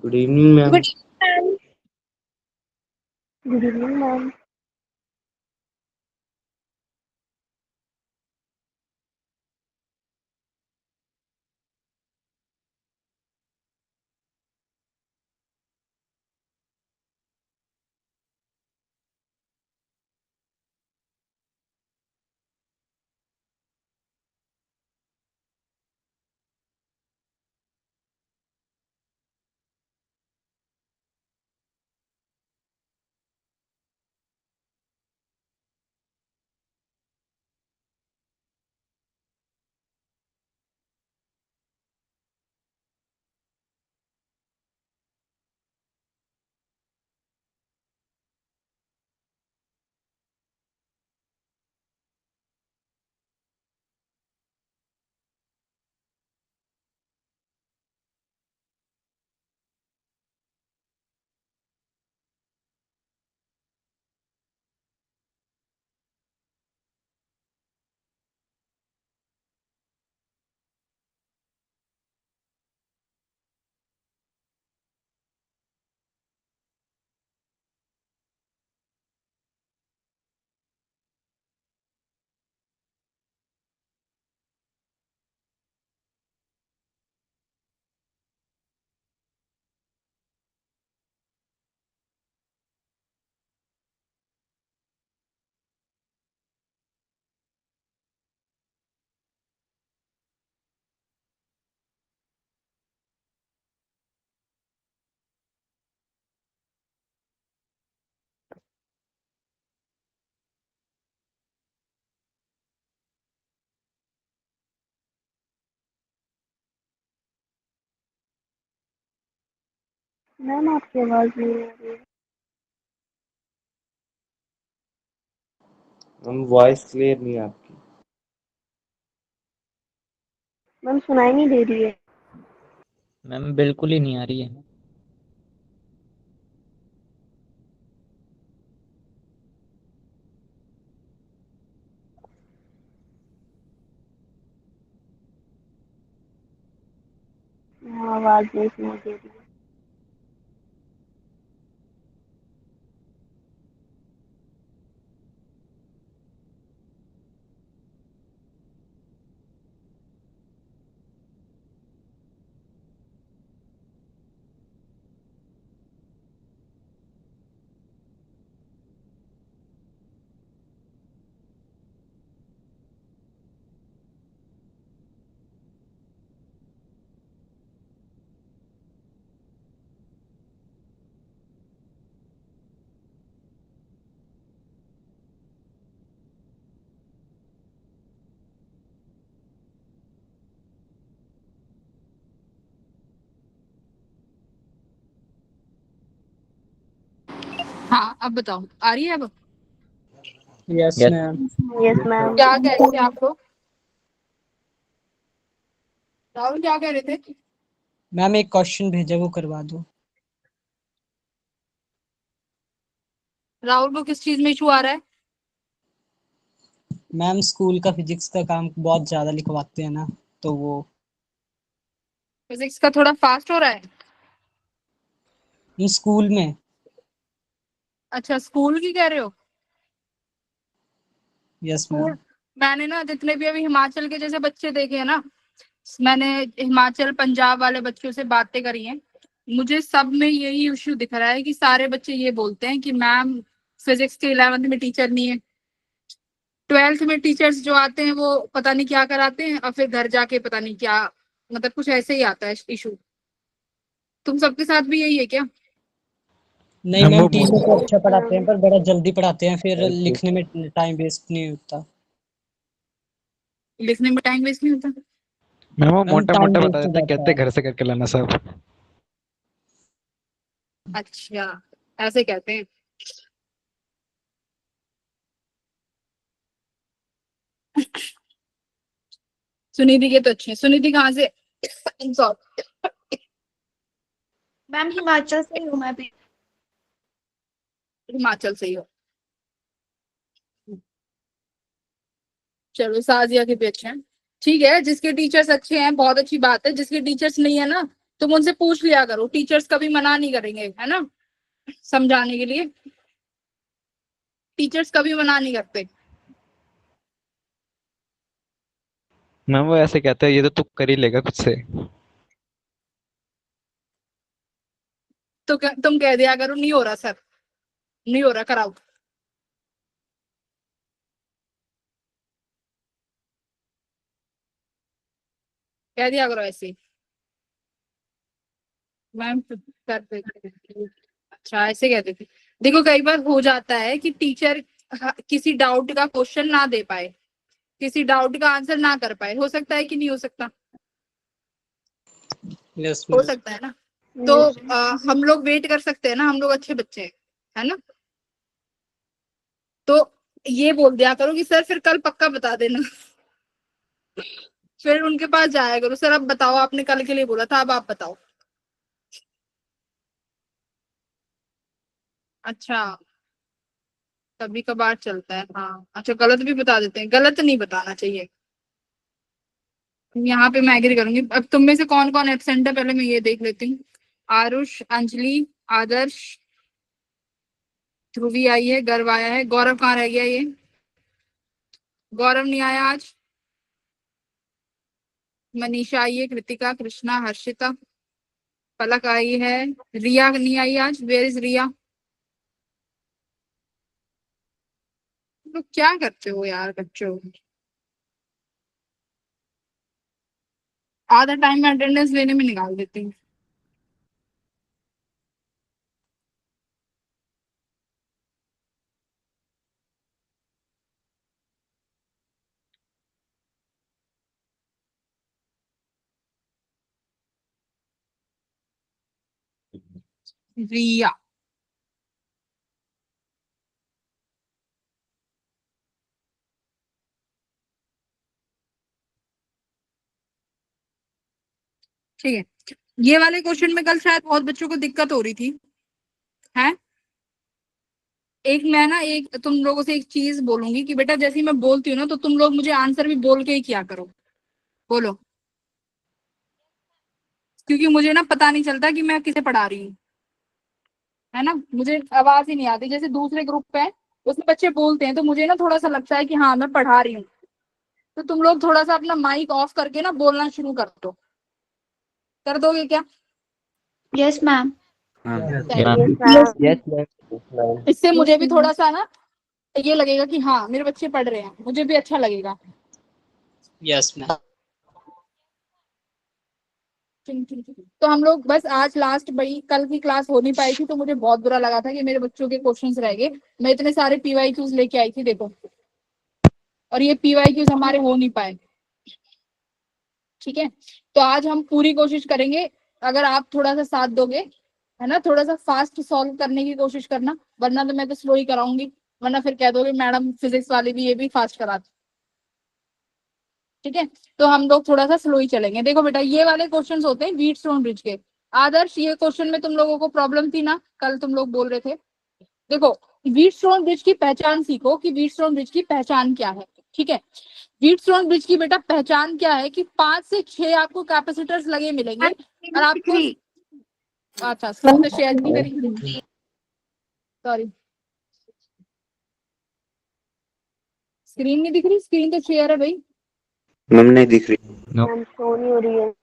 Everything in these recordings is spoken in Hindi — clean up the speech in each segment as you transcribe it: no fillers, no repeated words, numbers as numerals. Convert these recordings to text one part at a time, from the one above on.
Good evening ma'am. Good evening ma'am. Good evening ma'am. Ma'am आपकी आवाज नहीं आ रही है। मैम वॉइस क्लियर नहीं है आपकी। मैम सुनाई नहीं दे रही है। मैम बिल्कुल ही नहीं आ रही है। हाँ, आवाज नहीं सुनाई दे रही है। हाँ, अब बताओ आ रही है अब? Yes Yes. Ma'am. Yes ma'am. क्या कह रहे थे आप लोग? राहुल क्या कह रहे थे? मैम एक क्वेश्चन भेजा वो करवा दो। राहुल को किस चीज में इशू आ रहा है? मैम स्कूल का फिजिक्स का काम बहुत ज्यादा लिखवाते हैं ना, तो वो फिजिक्स का थोड़ा फास्ट हो रहा है। स्कूल में। अच्छा, स्कूल की कह रहे हो? Yes school ma'am. मैंने ना जितने भी अभी हिमाचल के जैसे बच्चे देखे हैं ना, मैंने हिमाचल पंजाब वाले बच्चों से बातें करी हैं। मुझे सब में यही इशू दिख रहा है कि सारे बच्चे ये बोलते हैं कि मैम फिजिक्स के 11वीं में टीचर नहीं है, 12वीं में टीचर्स जो आते हैं वो पता नहीं क्या कराते हैं और फिर घर जाके पता नहीं क्या, मतलब कुछ ऐसे ही आता है इशू। तुम सबके साथ भी यही है क्या? नहीं मैम मैम, वो टीचर तो अच्छा यस पढ़ाते हैं मैम। पर बड़ा जल्दी पढ़ाते हैं, फिर Okay. लिखने में टाइम वेस्ट नहीं होता। लिखने में टाइम वेस्ट नहीं होता? मैम वो मैम मोटा टाइम मोटा बता वेस्ट हो देते हैं, जाता कहते है। हैं घर से करके लाना सब। अच्छा, ऐसे कहते हैं। सुनिधि के तो अच्छे हैं। सुनिधि कहाँ से? Sorry, मैम हिमाचल से ही हूँ मैं भी। हिमाचल से ही हो। चलो, साजिया के भी अच्छे हैं। ठीक है, जिसके टीचर्स अच्छे हैं बहुत अच्छी बात है, जिसके टीचर्स नहीं है ना तुम उनसे पूछ लिया करो, टीचर्स कभी मना नहीं करेंगे, है ना, समझाने के लिए। टीचर्स कभी मना नहीं करते। मैम वो ऐसे कहते हैं ये तो तू कर ही लेगा खुद से। तो तुम कह दिया करो नहीं हो रहा सर, नहीं हो रहा, कराओ। कह दिया करो ऐसे। मैम कर देते हैं। अच्छा ऐसे कहते थे। देखो कई बार हो जाता है कि टीचर किसी डाउट का क्वेश्चन ना दे पाए, किसी डाउट का आंसर ना कर पाए, हो सकता है कि नहीं हो सकता, यस हो मैम। सकता है ना। तो हम लोग वेट कर सकते हैं ना, हम लोग अच्छे बच्चे हैं, है ना। तो ये बोल दिया करो कि सर फिर कल पक्का बता देना। फिर उनके पास जाया करो, सर अब बताओ, आपने कल के लिए बोला था, अब आप बताओ। अच्छा, कभी कभार चलता है, हाँ अच्छा, गलत भी बता देते हैं, गलत नहीं बताना चाहिए। यहाँ पे मैं एग्री करूंगी। अब तुम में से कौन कौन एब्सेंट है पहले मैं ये देख लेती हूँ। आरुष, अंजलि, आदर्श, ध्रुवी आई है, गर्व आया है, गौरव कहाँ रह गया ये, गौरव नहीं आया आज। मनीषा आई है, कृतिका, कृष्णा, हर्षिता, पलक आई है, रिया नहीं आई आज, वेयर इज रिया। लोग क्या करते हो यार बच्चों, आधा टाइम में अटेंडेंस लेने में निकाल देती हूँ। रिया, ठीक है। ये वाले क्वेश्चन में कल शायद बहुत बच्चों को दिक्कत हो रही थी, है। एक मैं ना एक तुम लोगों से एक चीज बोलूंगी कि बेटा जैसे ही मैं बोलती हूँ ना, तो तुम लोग मुझे आंसर भी बोल के ही किया करो। बोलो, क्योंकि मुझे ना पता नहीं चलता कि मैं किसे पढ़ा रही हूँ, है ना, मुझे आवाज ही नहीं आती। जैसे दूसरे ग्रुप पे है, उसमें बच्चे बोलते हैं तो मुझे ना थोड़ा सा लगता है कि हाँ मैं पढ़ा रही हूँ। तो तुम लोग थोड़ा सा अपना माइक ऑफ करके ना बोलना शुरू कर दो, कर दोगे क्या। Yes ma'am. Ma'am. Yes yes ma'am. इससे मुझे भी थोड़ा सा ना ये लगेगा कि हाँ मेरे बच्चे पढ़ रहे हैं, मुझे भी अच्छा लगेगा। Yes ma'am. तो हम लोग बस आज लास्ट, भाई कल की क्लास हो नहीं पाई थी तो मुझे बहुत बुरा लगा था कि मेरे बच्चों के क्वेश्चंस रह गए। मैं इतने सारे पीवाईक्यूज लेके आई थी देखो, और ये पीवाईक्यूज हमारे हो नहीं पाए। ठीक है, तो आज हम पूरी कोशिश करेंगे, अगर आप थोड़ा सा साथ दोगे, है ना, थोड़ा सा फास्ट सॉल्व करने की कोशिश करना, वरना तो मैं तो स्लो ही कराऊंगी, वरना फिर कह दोगे मैडम फिजिक्स वाली भी ये भी फास्ट कराती। ठीक है, तो हम लोग थोड़ा सा स्लो ही चलेंगे। देखो बेटा ये वाले क्वेश्चंस होते हैं व्हीटस्टोन ब्रिज के। आदर्श ये क्वेश्चन में तुम लोगों को प्रॉब्लम थी ना, कल तुम लोग बोल रहे थे। देखो, व्हीटस्टोन ब्रिज की पहचान सीखो कि व्हीटस्टोन ब्रिज की पहचान क्या है। ठीक है, व्हीटस्टोन ब्रिज की बेटा पहचान क्या है कि 5 से 6 आपको कैपेसिटर्स लगे मिलेंगे, और आपको अच्छा स्क्रीन तो शेयर नहीं करी, सॉरी, स्क्रीन नहीं दिख रही, स्क्रीन तो शेयर है भाई। मैम नहीं दिख रही। मैम शो नहीं हो रही है।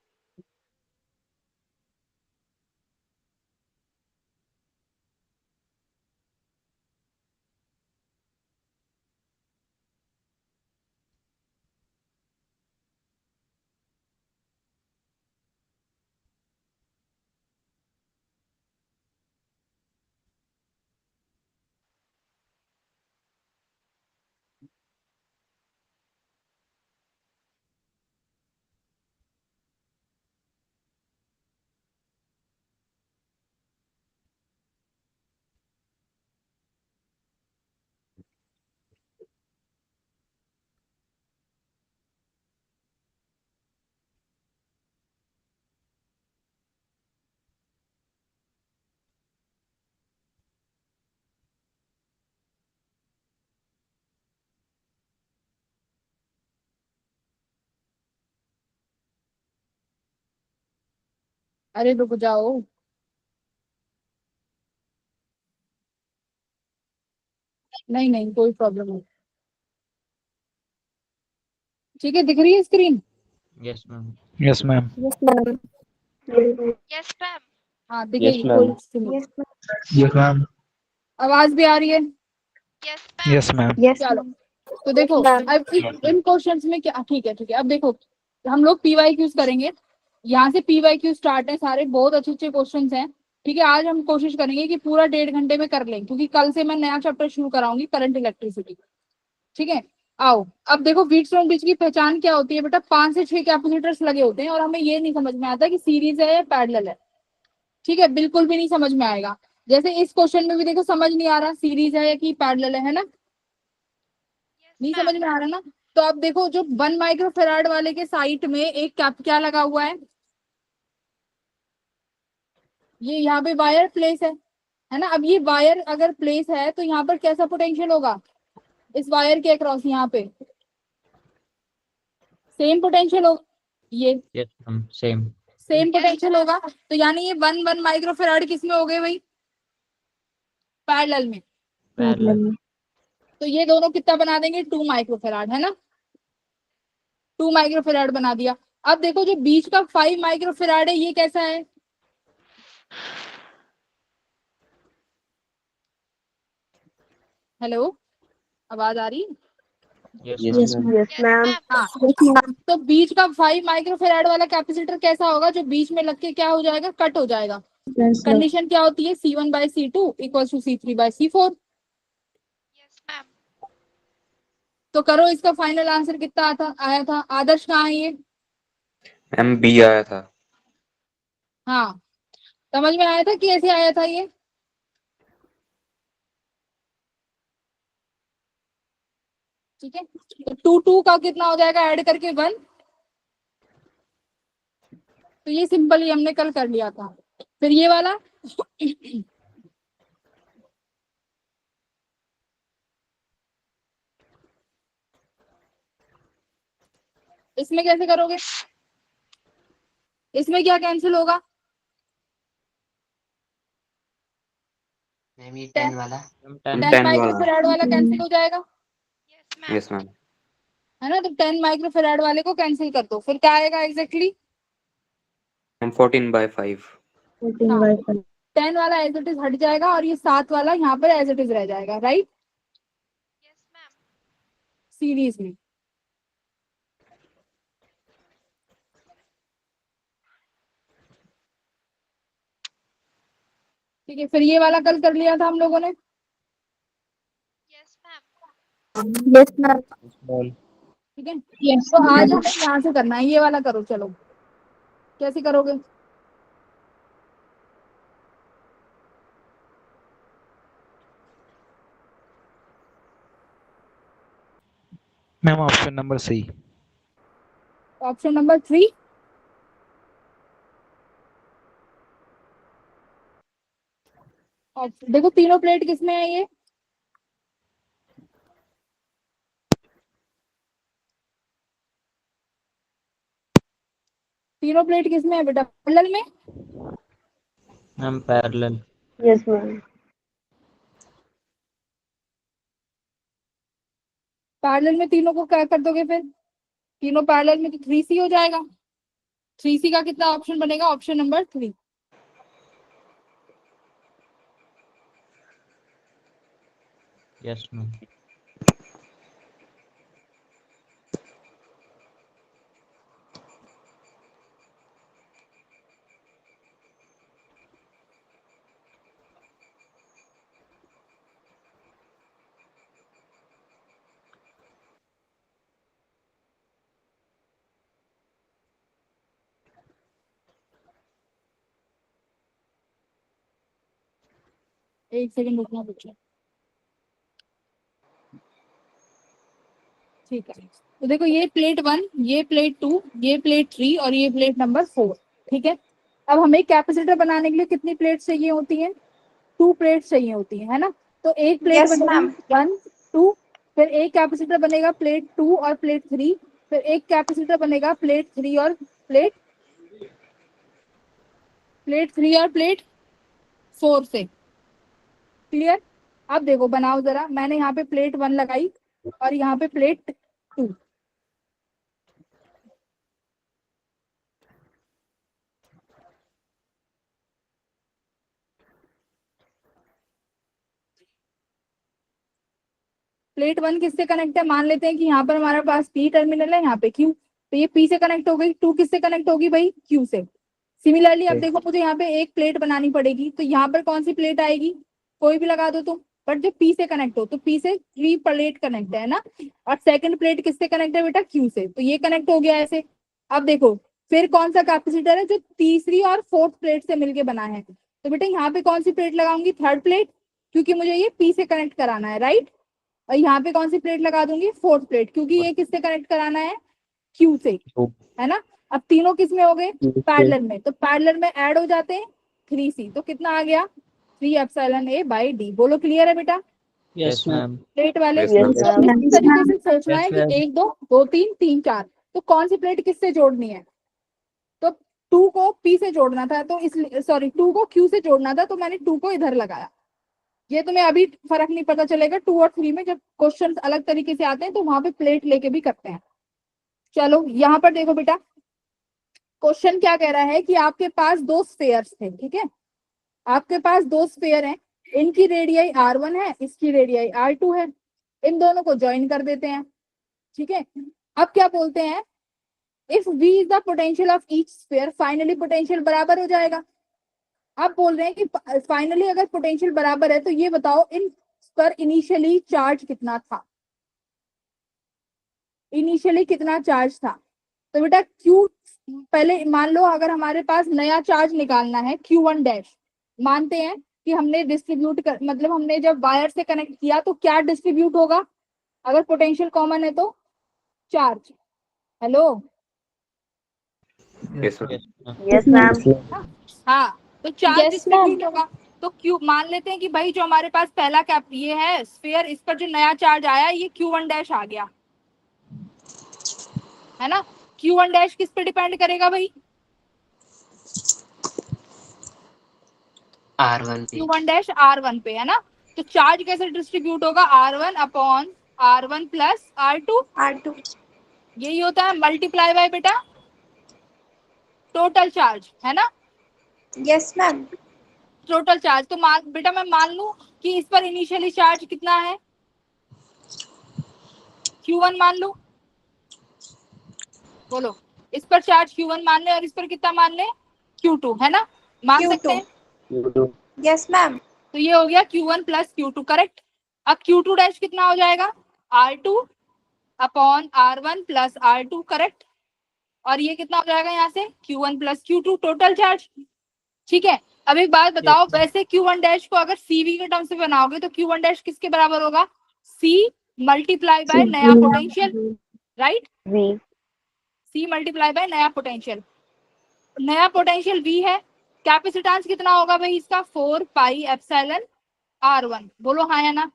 अरे रुक जाओ, नहीं नहीं कोई प्रॉब्लम नहीं। ठीक है, दिख रही है screen? Yes ma'am. Yes ma'am. Yes ma'am. Yes, ma'am. हाँ यस दिखेगी, मैम। कोई issue नहीं। Yes yes ma'am. आवाज भी आ रही है? Yes, ma'am. Yes ma'am. Yes चलो, तो देखो मैम। अब इन क्वेश्चंस में क्या, ठीक है ठीक है, अब देखो हम लोग पीवाईक्यूज करेंगे। यहाँ से पीवाईक्यू स्टार्ट है, सारे बहुत अच्छे अच्छे क्वेश्चंस हैं। ठीक है, आज हम कोशिश करेंगे कि पूरा 1.5 घंटे में कर लें, क्योंकि कल से मैं नया चैप्टर शुरू कराऊंगी, करंट इलेक्ट्रिसिटी। ठीक है, आओ अब देखो व्हीटस्टोन ब्रिज की पहचान क्या होती है बेटा? 5 से 6 कैपेसिटर्स लगे होते हैं और हमें ये नहीं समझ में आता कि सीरीज है या पैरेलल है। ठीक है, बिल्कुल भी नहीं समझ में आएगा। जैसे इस क्वेश्चन में भी देखो समझ नहीं आ रहा सीरीज है या कि पैरेलल है ना? नहीं Yes, समझ ma'am. में आ रहा ना? तो अब देखो जो 1 माइक्रोफेराड वाले के साइड में एक कैप क्या लगा हुआ है, ये यहाँ पे वायर प्लेस है ना? अब ये वायर अगर प्लेस है तो यहाँ पर कैसा पोटेंशियल होगा इस वायर के अक्रॉस? यहाँ पे सेम पोटेंशियल होगा, ये yes ma'am same. Same potential होगा। तो यानी ये 1 माइक्रोफेराड किस में हो गए भाई? पैरेलल में। पैरेलल। तो ये दोनों कितना बना देंगे? 2 माइक्रोफेराड, है ना? 2 माइक्रोफेराड बना दिया। अब देखो जो बीच का 5 माइक्रोफेराड है ये कैसा है? हेलो, आवाज आ रही है? Yes yes ma'am. Ma'am. Yes ma'am. हाँ, यस मैम। तो बीच का 5 माइक्रोफेराड वाला कैपेसिटर कैसा होगा? जो बीच में लग के क्या हो जाएगा? कट हो जाएगा। कंडीशन क्या होती है? C1/C2 equal to C3/C4। Yes, ma'am. तो करो, इसका फाइनल आंसर कितना आया था? आदर्श कहाँ है ये? एम बी आया था। हाँ, समझ में आया था कि ऐसे आया था ये? ठीक है, तो 2 का कितना हो जाएगा ऐड करके? 1। तो ये सिंपल ही हमने कल कर लिया था। फिर ये वाला इसमें कैसे करोगे? इसमें क्या कैंसिल होगा? मैम ये 10 वाला 10 10 वाला। माइक्रोफेराड वाला कैंसिल हो जाएगा, Yes, ma'am. Yes ma'am. है ना? तो 10 माइक्रोफेराड वाले को कैंसिल कर दो, फिर क्या आएगा एग्जैक्टली? हम 14/5। हाँ, 10 वाला एज इट इज हट जाएगा और ये 7 वाला यहाँ पर एज इट इज रह जाएगा, राइट? Yes, ma'am. सीरीज में। ठीक है, फिर ये वाला कल कर लिया था हम लोगों ने। Yes, ma'am. Yes ma'am. ठीक है, तो आज हमें यहाँ से करना है, ये वाला करो। चलो, कैसे करोगे? Ma'am option number C. Option number 3। देखो तीनों प्लेट किसमें है ये? तीनों प्लेट किसमें है बेटा? पैरेलल में। Ma'am parallel. Yes ma'am. Parallel में तीनों को क्या कर दोगे फिर? तीनों पैरेलल में तो 3C हो जाएगा। 3C का कितना ऑप्शन बनेगा? Option number 3। Yes ma'am. एक सेकंड रुकना बच्चा। ठीक है, तो देखो ये प्लेट 1, ये प्लेट 2, ये प्लेट 3 और ये प्लेट नंबर 4। ठीक है, अब हमें कैपेसिटर बनाने के लिए कितनी प्लेट चाहिए होती है? 2 प्लेट चाहिए होती है ना? तो एक प्लेट Yes, बनेगी ma'am. 1 2, फिर एक कैपेसिटर बनेगा प्लेट 2 और प्लेट 3, फिर एक कैपेसिटर बनेगा प्लेट 3 और प्लेट प्लेट 3 और प्लेट 4 से। क्लियर? अब देखो बनाओ जरा, मैंने यहाँ पे प्लेट 1 लगाई और यहाँ पे प्लेट 2। प्लेट 1 किससे कनेक्ट है? मान लेते हैं कि यहाँ पर हमारे पास पी टर्मिनल है, यहाँ पे क्यू, तो ये पी से कनेक्ट हो गई। 2 किससे कनेक्ट होगी भाई? क्यू से। सिमिलरली अब देखो मुझे यहाँ पे एक प्लेट बनानी पड़ेगी, तो यहाँ पर कौन सी प्लेट आएगी? कोई भी लगा दो तुम, बट जो पी से कनेक्ट हो, तो पी से 3 प्लेट कनेक्ट है ना, और सेकंड प्लेट किससे कनेक्ट है बेटा? क्यू से, तो ये कनेक्ट हो गया ऐसे। अब देखो फिर कौन सा कैपेसिटर है जो तीसरी और फोर्थ प्लेट से मिलके बना है? तो बेटा यहाँ पे कौन सी प्लेट लगाऊंगी? थर्ड प्लेट, क्योंकि मुझे ये पी से कनेक्ट कराना है, राइट। और यहाँ पे कौन सी प्लेट लगा दूंगी? फोर्थ प्लेट, क्योंकि ये किससे कनेक्ट कराना है? क्यू से, है ना। अब तीनों किस में हो गए? पैरेलल में, तो पैरेलल में ऐड हो जाते हैं 3C, तो कितना आ गया? 3 एप्सिलॉन A बाई D। बोलो क्लियर है बेटा? Yes ma'am. प्लेट वाले Yes, तो ma'am. इस तरीके से सोचना है Yes, कि ma'am. 1 2 2 3 3 4, तो कौन सी प्लेट किससे जोड़नी है? तो 2 को P से जोड़ना था, तो इसलिए सॉरी 2 को Q से जोड़ना था, तो मैंने 2 को इधर लगाया। ये तुम्हें अभी फर्क नहीं पता चलेगा 2 और 3 में, जब क्वेश्चन अलग तरीके से आते हैं तो वहां पे प्लेट लेके भी करते हैं। चलो यहाँ पर देखो बेटा, क्वेश्चन क्या कह रहा है कि आपके पास 2 स्फेयर्स थे, ठीक है। आपके पास 2 स्फेयर हैं, इनकी रेडियाई R1 है, इसकी रेडियाई R2 है। इन दोनों को ज्वाइन कर देते हैं, ठीक है। अब क्या बोलते हैं? If V is the potential of each sphere, finally potential बराबर हो जाएगा। अब बोल रहे हैं कि फाइनली अगर पोटेंशियल बराबर है तो ये बताओ इन पर इनिशियली चार्ज कितना था? इनिशियली कितना चार्ज था? तो बेटा Q, पहले मान लो अगर हमारे पास नया चार्ज निकालना है Q1 डैश, मानते हैं कि हमने डिस्ट्रीब्यूट कर, मतलब हमने जब वायर से कनेक्ट किया तो क्या डिस्ट्रीब्यूट होगा? अगर पोटेंशियल कॉमन है तो charge. Hello, Yes, ma'am. Yes, ma'am. हाँ, तो चार्ज Yes, डिस्ट्रीब्यूट ma'am. होगा। तो क्यू मान लेते हैं कि भाई जो हमारे पास पहला कैप ये है स्फीयर, इस पर जो नया चार्ज आया ये Q1 डैश आ गया, है ना। Q1 डैश किस पे डिपेंड करेगा भाई? Q1 डैश R1 पे, है ना। तो चार्ज कैसे डिस्ट्रीब्यूट होगा? R1 upon R1 plus R2। R2. यही होता है मल्टीप्लाई बाय बेटा टोटल चार्ज, है ना। Yes, ma'am. टोटल चार्ज, तो मान बेटा मैं मान लूं कि इस पर इनिशियली चार्ज कितना है? Q1 मान लो, बोलो। इस पर चार्ज Q1 मान ले और इस पर कितना मान ले? Q2, है ना। मान Q2. सकते हैं। Yes, ma'am. तो ये हो गया Q1 प्लस Q2, करेक्ट। अब Q2 डैश कितना हो जाएगा? R2 upon R1 plus R2, correct. और ये कितना हो जाएगा यहाँ से? Q1 plus Q2 total charge, ठीक है। अब एक बात बताओ, वैसे Q1 डैश को अगर CV के टर्म से बनाओगे तो Q1 डैश किसके बराबर होगा? C मल्टीप्लाई बाय नया potential, right. C multiply by नया पोटेंशियल। नया पोटेंशियल V है। कैपेसिटेंस कितना होगा भाई इसका? 4 पाई एप्सिलॉन R1। बोलो हाँ या ना?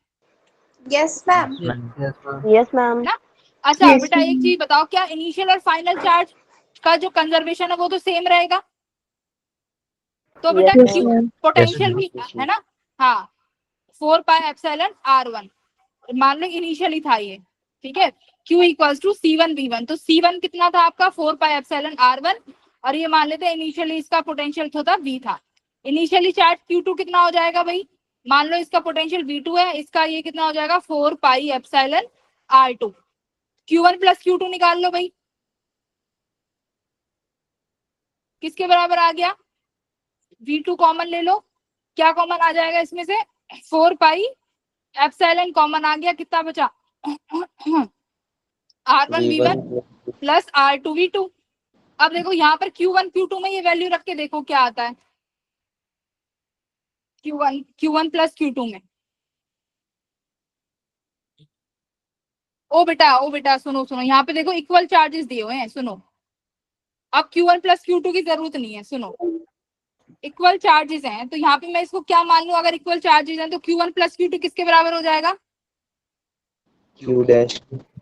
Yes, ma'am. Yes, ma'am. ना। अच्छा Yes, बेटा एक ma'am. चीज बताओ, क्या इनिशियल और फाइनल चार्ज का जो कंजर्वेशन है वो तो सेम रहेगा? तो बेटा Yes, Q ma'am. पोटेंशियल भी है ना, हाँ 4 पाई एप्सिलॉन R1 मान लो इनिशियली था ये, ठीक है। Q equals to C1 V1, तो C1 कितना था आपका? 4 पाई एप्सिलॉन R1, और ये मान लेते हैं इनिशियली इसका पोटेंशियल था V था। इनिशियली चार्ज Q2 कितना हो जाएगा भाई? मान लो इसका पोटेंशियल V2 है, इसका ये कितना हो जाएगा? 4 pi epsilon R2। Q1 plus Q2 निकाल लो भाई, किसके बराबर आ गया? V2 कॉमन ले लो, क्या कॉमन आ जाएगा इसमें से? 4 पाई एप्सिलॉन कॉमन आ गया, कितना बचा? R1 V1 plus R2 V2। अब देखो यहाँ पर Q1 Q2 में ये वैल्यू रख के देखो क्या आता है। Q1 प्लस Q2 में, ओ बेटा सुनो सुनो, यहाँ पे देखो इक्वल चार्जेस दिए हुए हैं, सुनो। अब Q1 प्लस Q2 की जरूरत नहीं है, सुनो। इक्वल चार्जेस हैं तो यहाँ पे मैं इसको क्या मान लूं? अगर इक्वल चार्जेस हैं तो Q1 प्लस Q2 किसके बराबर हो जाएगा? Q dash.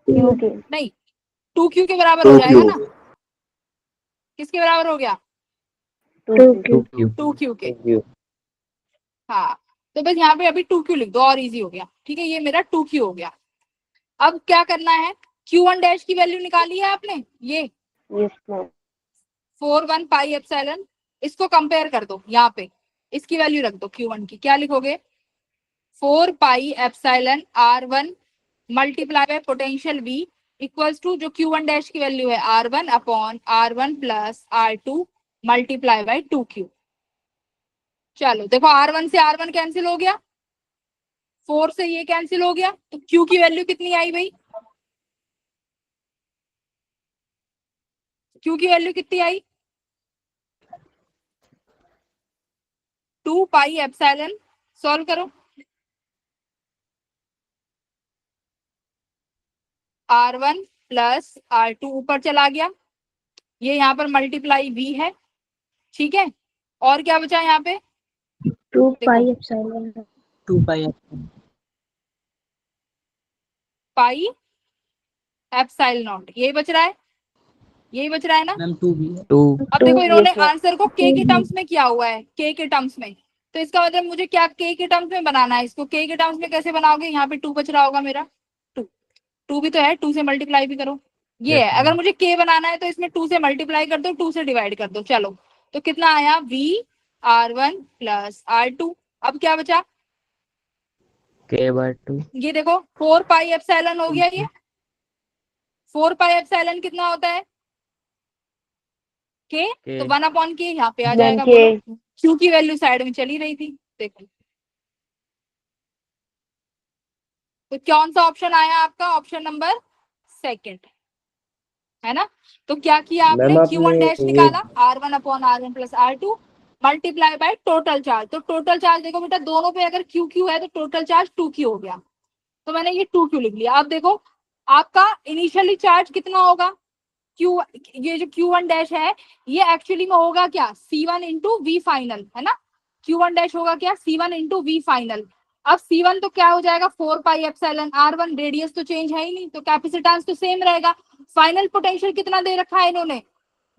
नहीं, 2Q के बराबर हो जाएगा ना। किसके बराबर हो गया? 2Q. 2Q. 2Q के। Q. हाँ, तो बस यहाँ पे अभी 2Q लिख दो और इजी हो गया। ठीक है, ये मेरा 2Q हो गया। अब क्या करना है, Q1 डैश की वैल्यू निकाली है आपने, ये Yes, ma'am. 4 1 पाई एप्सिलॉन, इसको कंपेयर कर दो यहाँ पे, इसकी वैल्यू रख दो Q1 की। क्या लिखोगे, 4 pi epsilon R1 multiply by potential V equals to, जो Q1 डैश की वैल्यू है R1 upon R1 plus R2 multiply by 2Q। चलो देखो, R1 से R1 कैंसिल हो गया, 4 से ये कैंसिल हो गया, तो Q की वैल्यू कितनी आई भाई, Q की वैल्यू कितनी आई, 2 पाई एप्सिलॉन, सॉल्व करो, R1 प्लस R2 ऊपर चला गया, ये यहाँ पर मल्टीप्लाई V है। ठीक है, और क्या बचा यहाँ पे, 2 pi देखो epsilon. 2 pi epsilon. Pi epsilon not, यही बच रहा है, यही बच रहा है ना। मैम 2 भी है। 2. अब देखो, इन्होंने Yes, ma'am. आंसर को के के टर्म्स में किया हुआ है, के के टर्म्स में, तो इसका मतलब मुझे क्या के के टर्म्स में बनाना है इसको। के के टर्म्स में कैसे बनाओगे, यहाँ पे 2 बच रहा होगा मेरा, 2, 2 भी तो है, 2 से मल्टीप्लाई भी करो, ये Yes, है। ma'am. अगर मुझे के बनाना है तो इसमें 2 से मल्टीप्लाई कर दो, 2 से डिवाइड कर दो। चलो, तो कितना आया, V R1 प्लस R2। अब क्या बचा, K/2. ये देखो 4 पाई एप्सिलॉन हो गया, ये 4 पाई एप्सिलॉन कितना होता है, के, तो 1 अपॉन के यहाँ पे आ जाएगा। 1K. बोलो, क्यू की वैल्यू साइड में चली रही थी, देखो तो कौन सा ऑप्शन आया आपका, ऑप्शन नंबर सेकंड, है ना। तो क्या किया आपने, मैम Q1 आपने डैश ये निकाला, R1 upon R1 plus R2 multiply by total charge. तो टोटल चार्ज देखो बेटा, दोनों पे अगर QQ है तो टोटल चार्ज 2Q हो गया, तो मैंने ये 2Q लिख लिया। अब देखो, आपका इनिशियली चार्ज कितना होगा, Q, ये जो Q1 डैश है, ये एक्चुअली में होगा क्या, C1 इंटू वी फाइनल, है ना। Q1 डैश होगा क्या, C1 इंटू वी फाइनल। अब C1 तो क्या हो जाएगा, 4 पाई एप्सिलॉन R1, रेडियस तो चेंज है ही नहीं, तो कैपेसिटेंस तो सेम रहेगा। फाइनल पोटेंशियल कितना दे रखा है इन्होंने,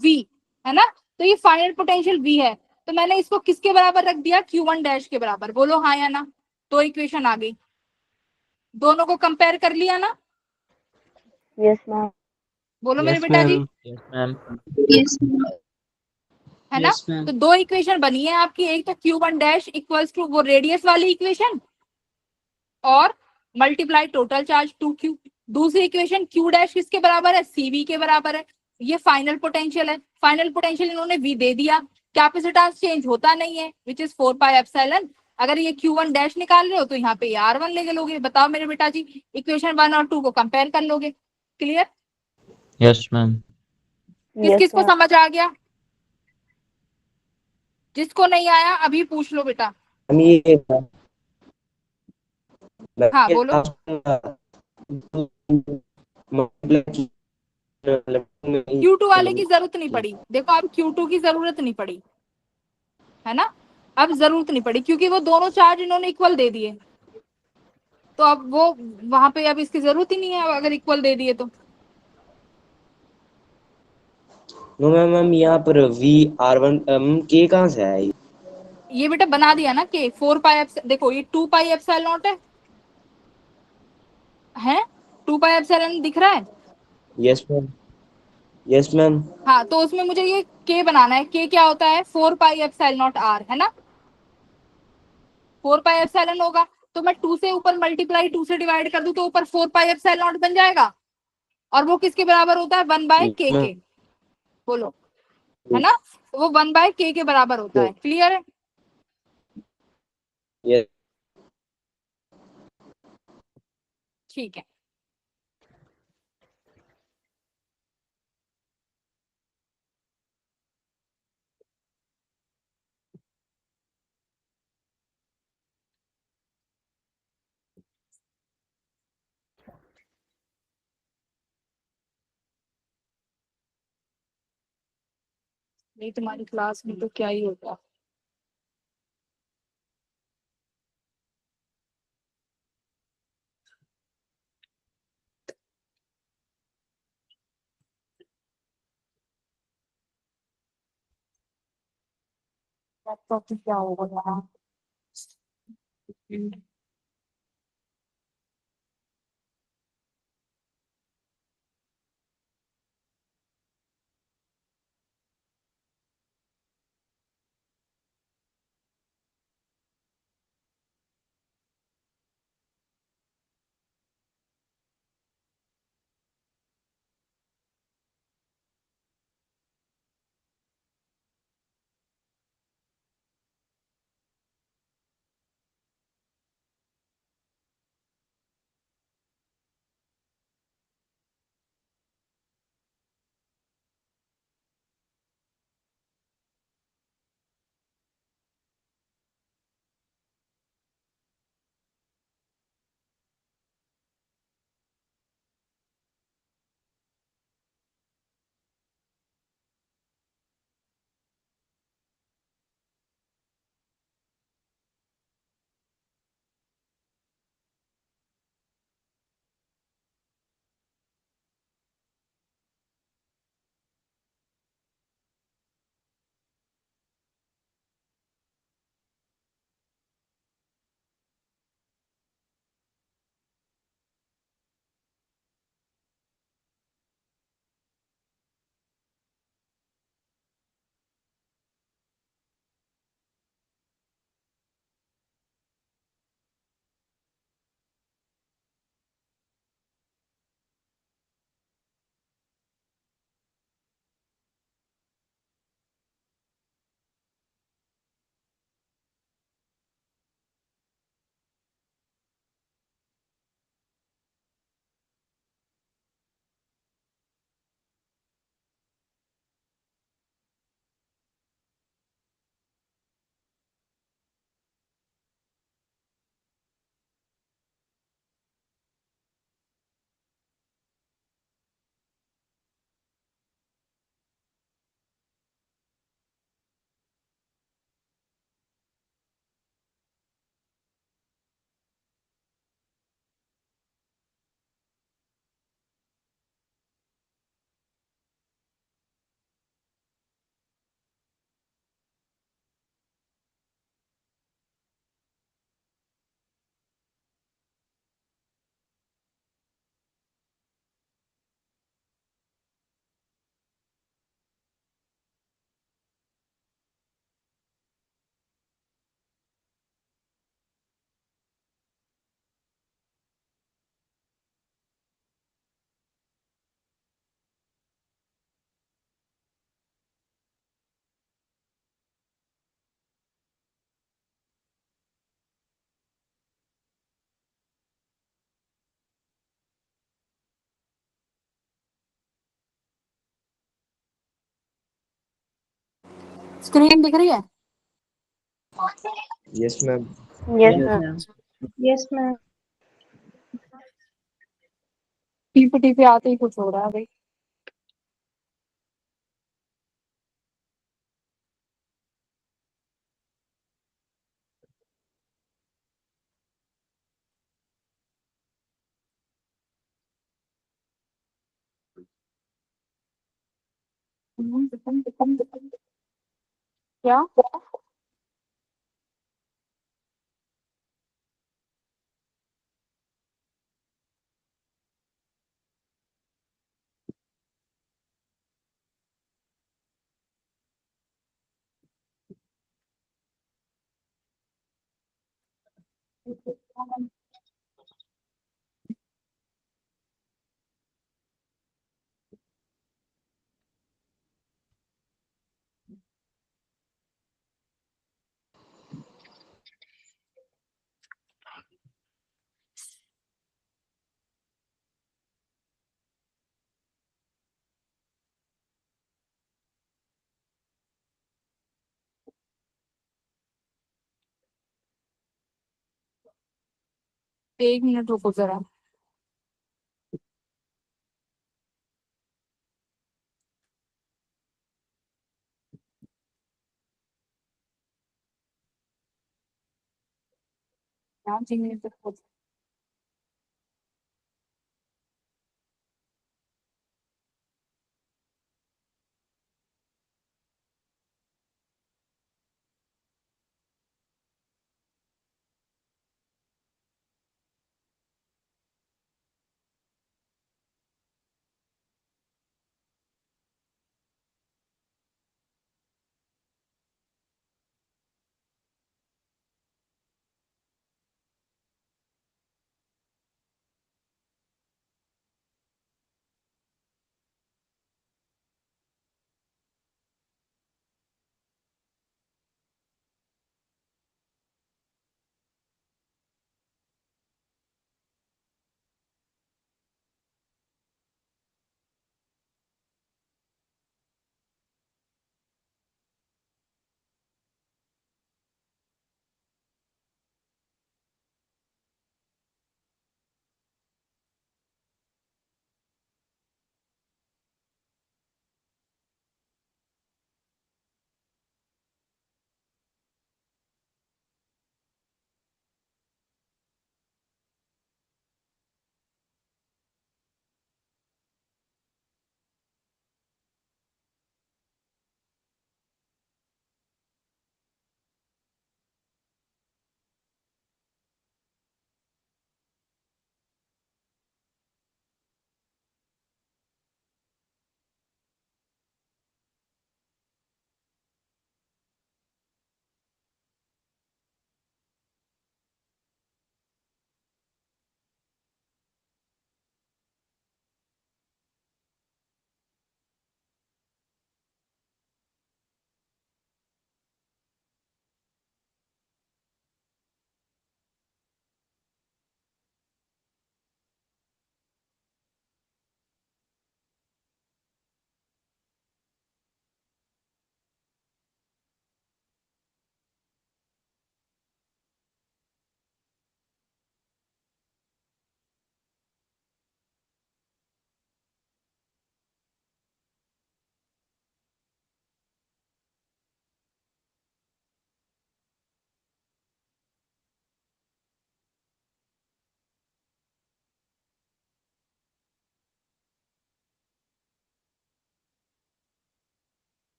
V, है ना, तो ये फाइनल पोटेंशियल V है। तो मैंने इसको किसके बराबर रख दिया, Q1 डैश के बराबर। बोलो हाँ या ना, तो इक्वेशन आ गई, दोनों को कंपेयर कर लिया ना। Yes, ma'am. बोलो मेरे Yes, बेटा जी, ma'am. Yes, ma'am. Yes. है ना। Yes ma'am. तो दो इक्वेशन बनी है आपकी, एक तो Q1 डैश इक्वल्स टू वो रेडियस वाली इक्वेशन, और मल्टीप्लाई टोटल चार्ज 2Q। दूसरी इक्वेशन Q डैश किसके बराबर है, CV के बराबर है। ये फाइनल पोटेंशियल है, फाइनल पोटेंशियल इन्होंने V दे दिया, कैपेसिटेंस चेंज होता नहीं है, विच इज 4 पाई एप्सिलॉन। अगर ये Q1 डैश निकाल रहे हो तो यहाँ पे ये R1 लेके लोगे। बताओ मेरे बेटा जी, इक्वेशन 1 और 2 को कंपेयर कर लोगे। Clear, Yes, ma'am. किस Yes, किस को ma'am. समझ आ गया, जिसको नहीं आया अभी पूछ लो बेटा। हम ये हाँ बोलो, Q2 वाले की जरूरत नहीं पड़ी, देखो अब Q2 की जरूरत नहीं पड़ी, है ना। अब जरूरत नहीं पड़ी क्योंकि वो दोनों चार्ज इन्होंने इक्वल दे दिए, तो अब वो वहां पे अब इसकी जरूरत ही नहीं है, अगर इक्वल दे दिए तो। नो मैम, हम यहाँ पर VR1 के कहाँ से आया ये? ये बेटा बना दिया ना कि 4 पाई देखो ये 2 पाई एप्सिलॉन नॉट है 2 पाई एप्सिलॉन दिख रहा है। Yes ma'am, yes ma'am. हाँ, तो उसमें मुझे ये के बनाना है, के क्या होता है, 4 पाई एप्सिलॉन नॉट R, है ना। 4 पाई एप्सिलॉन होगा, तो मैं 2 से ऊपर मल्टीप्लाई 2 से डिवाइड कर दूं तो ऊपर 4 पाई एप्सिलॉन नॉट बन जाएगा, और वो किसके बराबर होता है, 1 बाय के। बोलो, है ना, तो वो 1 बाय के बराबर होता है। क्लियर है, यस. ठीक है। नहीं, तुम्हारी क्लास में तो क्या ही होगा। लैपटॉप की क्या होगा यार। स्क्रीन दिख रही है? Yes, ma'am. Yes, Yes, ma'am. ma'am. Yes, ma'am. PPT पे आते ही कुछ हो रहा है भाई। क्या? एक मिनट रुको जरा। यहाँ चीनी से कुछ-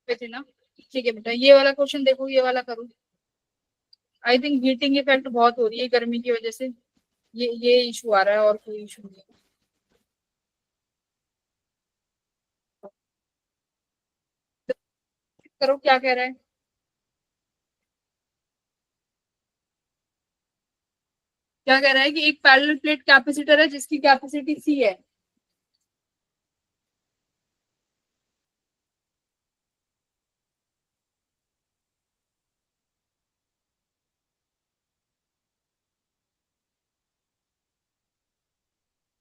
पे थे ना। ठीक है बेटा, ये वाला क्वेश्चन देखो, ये वाला करो। आई थिंक हीटिंग इफेक्ट बहुत हो रही है गर्मी की वजह से, ये इशू आ रहा है, और कोई इशू नहीं है। करो, क्या कह रहा है। क्या कह रहा है कि एक पैरेलल प्लेट कैपेसिटर है जिसकी कैपेसिटी सी है।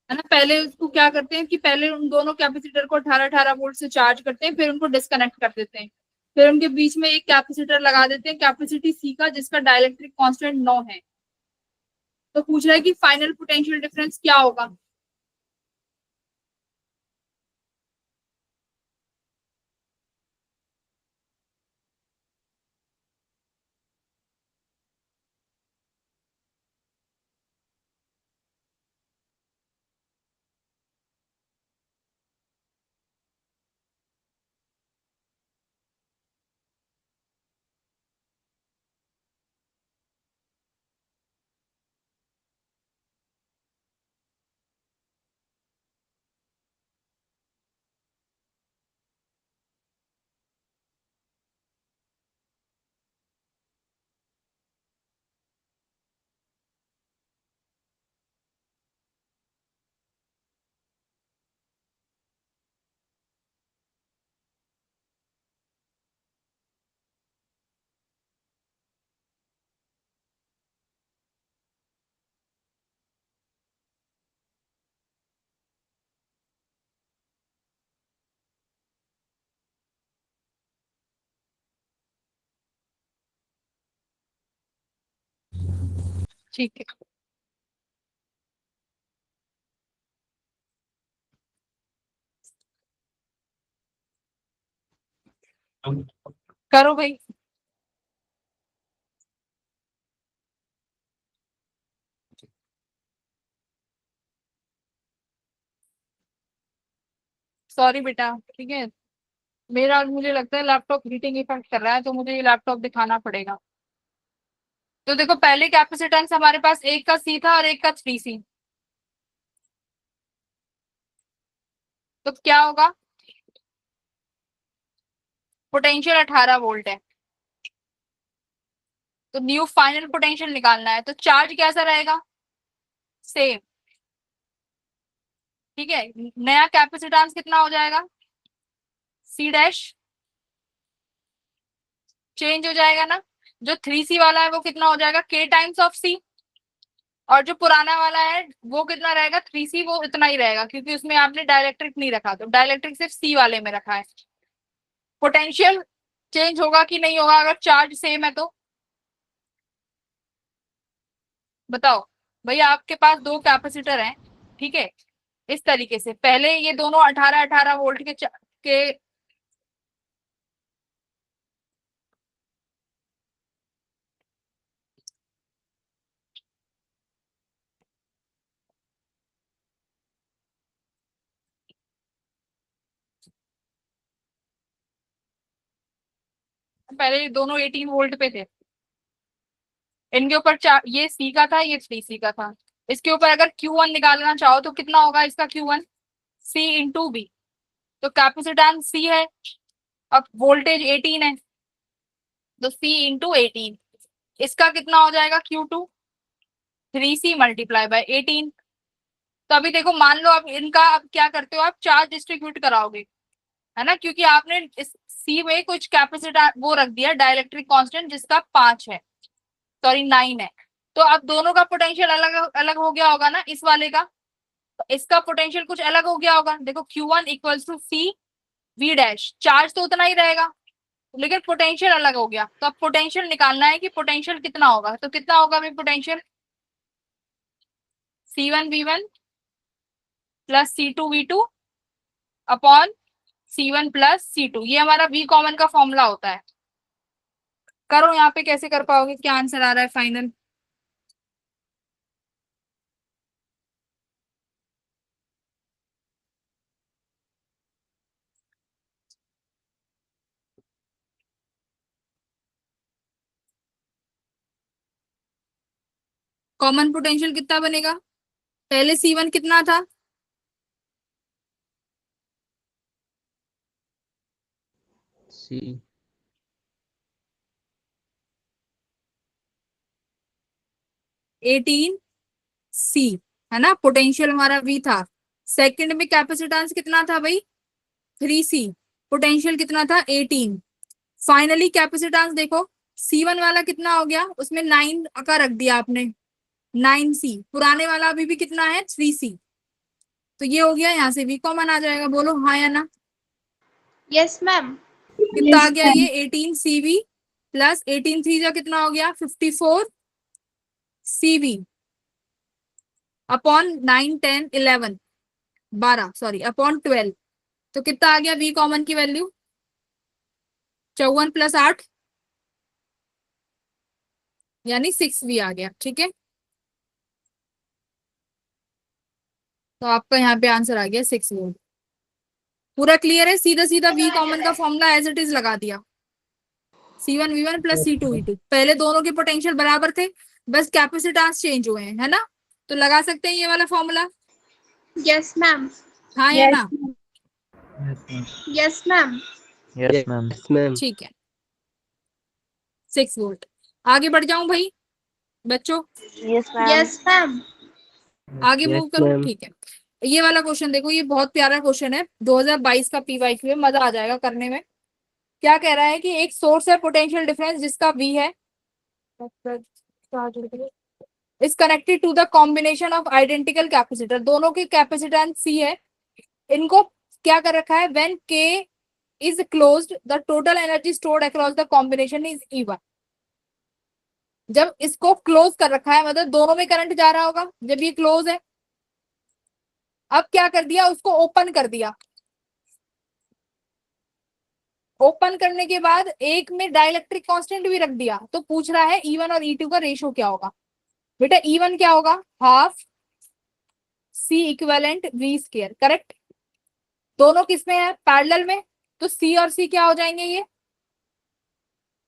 है ना, पहले उसको क्या करते हैं कि पहले उन दोनों कैपेसिटर को 18-18 वोल्ट से चार्ज करते हैं, फिर उनको डिस्कनेक्ट कर देते हैं, फिर उनके बीच में एक कैपेसिटर लगा देते हैं कैपेसिटी सी का, जिसका डाइलेक्ट्रिक कांस्टेंट 9 है। तो पूछ रहा है कि फाइनल पोटेंशियल डिफरेंस क्या होगा। ठीक है, करो भाई। सॉरी बेटा, ठीक है। मेरा, मुझे लगता है लैपटॉप हीटिंग इफेक्ट कर रहा है, तो मुझे ये लैपटॉप दिखाना पड़ेगा। तो देखो, पहले कैपेसिटेंस हमारे पास एक का सी था और एक का 3C। तो क्या होगा, पोटेंशियल 18 वोल्ट है, तो न्यू फाइनल पोटेंशियल निकालना है। तो चार्ज कैसा रहेगा, सेम। ठीक है, नया कैपेसिटेंस कितना हो जाएगा, सी डैश, चेंज हो जाएगा ना। जो 3C वाला है वो कितना हो जाएगा, के टाइम्स ऑफ सी। और जो पुराना वाला है वो कितना रहेगा, 3C, वो इतना ही रहेगा, क्योंकि उसमें आपने डाइलेक्ट्रिक नहीं रखा, तो डाइलेक्ट्रिक सिर्फ सी वाले में रखा है। पोटेंशियल चेंज होगा कि नहीं होगा अगर चार्ज सेम है तो, बताओ। भैया आपके पास दो कैपेसिटर हैं, ठीक है। इस तरीके से पहले ये दोनों 18-18 वोल्ट के पहले ये दोनों 18 वोल्ट पे थे। इनके ऊपर ये सी का था, ये 3C का था। इसके ऊपर अगर Q1 निकालना चाहो तो कितना होगा इसका Q1, C इंटू बी। तो कैपेसिटेंस C है, अब वोल्टेज 18 है, तो C इंटू 18। इसका कितना हो जाएगा Q2, 3C मल्टीप्लाई बाय 18। तो अभी देखो, मान लो आप इनका, अब क्या करते हो, आप चार्ज डिस्ट्रीब्यूट कराओगे, है ना, क्योंकि आपने इस सी में कुछ कैपेसिटर वो रख दिया डाइलेक्ट्रिक कांस्टेंट, जिसका 5 है, सॉरी 9 है। तो अब दोनों का पोटेंशियल अलग अलग हो गया होगा ना, इस वाले का। तो इसका पोटेंशियल कुछ अलग हो गया होगा, देखो Q1 equals to C V dash, charge तो उतना ही रहेगा, लेकिन पोटेंशियल अलग हो गया। तो अब पोटेंशियल निकालना है कि पोटेंशियल कितना होगा। तो कितना होगा अभी potential, C1V1 plus C2V2 upon C1 plus C2। ये हमारा वी कॉमन का फॉर्मूला होता है। करो, यहाँ पे कैसे कर पाओगे, क्या आंसर आ रहा है फाइनल। कॉमन पोटेंशियल कितना बनेगा? पहले C1 कितना था? सी 18C है ना, पोटेंशियल हमारा V था। सेकंड में कैपेसिटेंस कितना था भाई? 3C। पोटेंशियल कितना था? 18। फाइनली कैपेसिटेंस देखो, C1 वाला कितना हो गया, उसमें 9 का रख दिया आपने, 9C। पुराने वाला अभी भी कितना है? 3C। तो ये हो गया, यहाँ से V कॉमन आ जाएगा। बोलो हाँ या ना? Yes, ma'am. कितना आ गया ये? 18CV प्लस 18 3 कितना हो गया? 54CV upon 9 10 11 12 sorry upon 12। तो कितना आ गया V कॉमन की वैल्यू? 54 प्लस 8 यानी 6V आ गया। ठीक है, तो आपका यहाँ पे आंसर आ गया 6V। पूरा क्लियर है? सीधा सीधा V कॉमन का फॉर्मूला एज इट इज लगा दिया, C1 V1 plus C2 V2। पहले दोनों के पोटेंशियल बराबर थे, बस कैपेसिटेंस चेंज हुए हैं, है ना? तो लगा सकते हैं ये वाला फॉर्मूला, Yes, ma'am. हाँ या ना? Yes, ma'am. Yes ma'am. Yes, ma'am. ठीक है, 6 वोल्ट। आगे बढ़ जाऊं भाई बच्चों? Yes, ma'am. Yes, ma'am. आगे Yes, मूव करूं? ma'am. ठीक है, ये वाला क्वेश्चन देखो, ये बहुत प्यारा क्वेश्चन है, 2022 का PYQ है, मजा आ जाएगा करने में। क्या कह रहा है कि एक सोर्स है पोटेंशियल डिफरेंस जिसका V है, is connected to the combination of identical capacitor. दोनों की कैपेसिटेंस C है, इनको क्या कर रखा है? When K is closed the total energy stored across the combination is E1। जब इसको क्लोज कर रखा है मतलब दोनों में करंट जा रहा होगा जब ये क्लोज है। अब क्या कर दिया? उसको ओपन कर दिया। ओपन करने के बाद एक में डाइलेक्ट्रिक कांस्टेंट भी रख दिया, तो पूछ रहा है E1 और E2 का रेशियो क्या होगा। बेटा E1 क्या होगा? Half C equivalent V square. Correct, दोनों किसमें है? पैरेलल में, तो C और C क्या हो जाएंगे? ये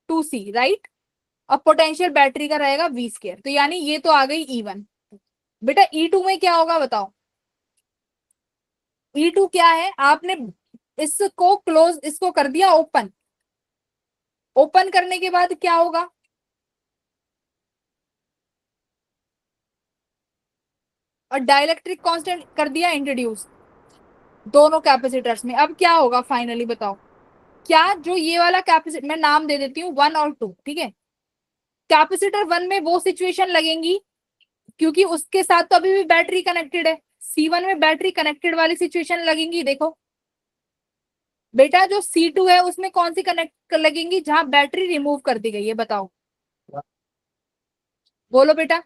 2C, राइट। अब पोटेंशियल बैटरी का रहेगा V स्क्वायर, तो यानी ये तो आ गई E1। बेटा E2 में क्या होगा बताओ? E2 क्या है? आपने इसको क्लोज, इसको कर दिया ओपन। ओपन करने के बाद क्या होगा? और डाइलेक्ट्रिक कांस्टेंट कर दिया इंट्रोड्यूस दोनों कैपेसिटर्स में। अब क्या होगा फाइनली बताओ? क्या जो ये वाला कैपेसिटर, मैं नाम दे देती हूँ 1 और 2, ठीक है। कैपेसिटर 1 में वो सिचुएशन लगेंगी क्योंकि उसके साथ तो अभी भी बैटरी कनेक्टेड है, C1 में बैटरी कनेक्टेड वाली सिचुएशन लगेंगी। देखो बेटा जो C2 है उसमें कौन सी कनेक्ट लगेंगी? जहां बैटरी रिमूव कर दी गई है। बताओ, बोलो बेटा,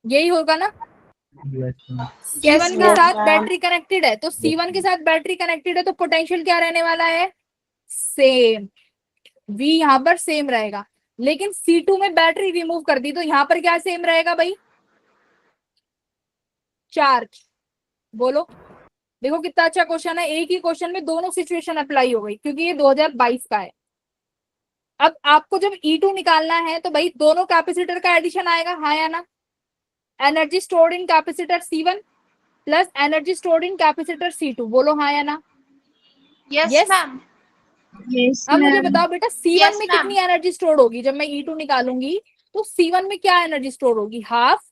यही होगा ना? Yes, C1 के ma'am. साथ बैटरी कनेक्टेड है, तो C1 के साथ बैटरी कनेक्टेड है, तो पोटेंशियल क्या रहने वाला है? सेम। V यहाँ पर सेम रहेगा। लेकिन C2 में बैटरी रिमूव कर दी, तो यहाँ पर क्या सेम रहेगा भाई? चार्ज। बोलो, देखो कितना अच्छा क्वेश्चन है, एक ही क्वेश्चन में दोनों सिचुएशन अप्लाई हो गई क्योंकि ये 2022 का है। अब आपको जब E2 निकालना है तो भाई दोनों कैपेसिटर का एडिशन आएगा, हाँ या ना? Energy stored in capacitor C1 plus energy stored in capacitor C2। बोलो हाँ या ना? Yes, Yes. ma'am. Yes, अब मुझे ma'am. बताओ बेटा C1 Yes, में ma'am. कितनी एनर्जी स्टोर होगी? जब मैं E2 निकालूंगी तो C1 में क्या एनर्जी स्टोर होगी? हाफ।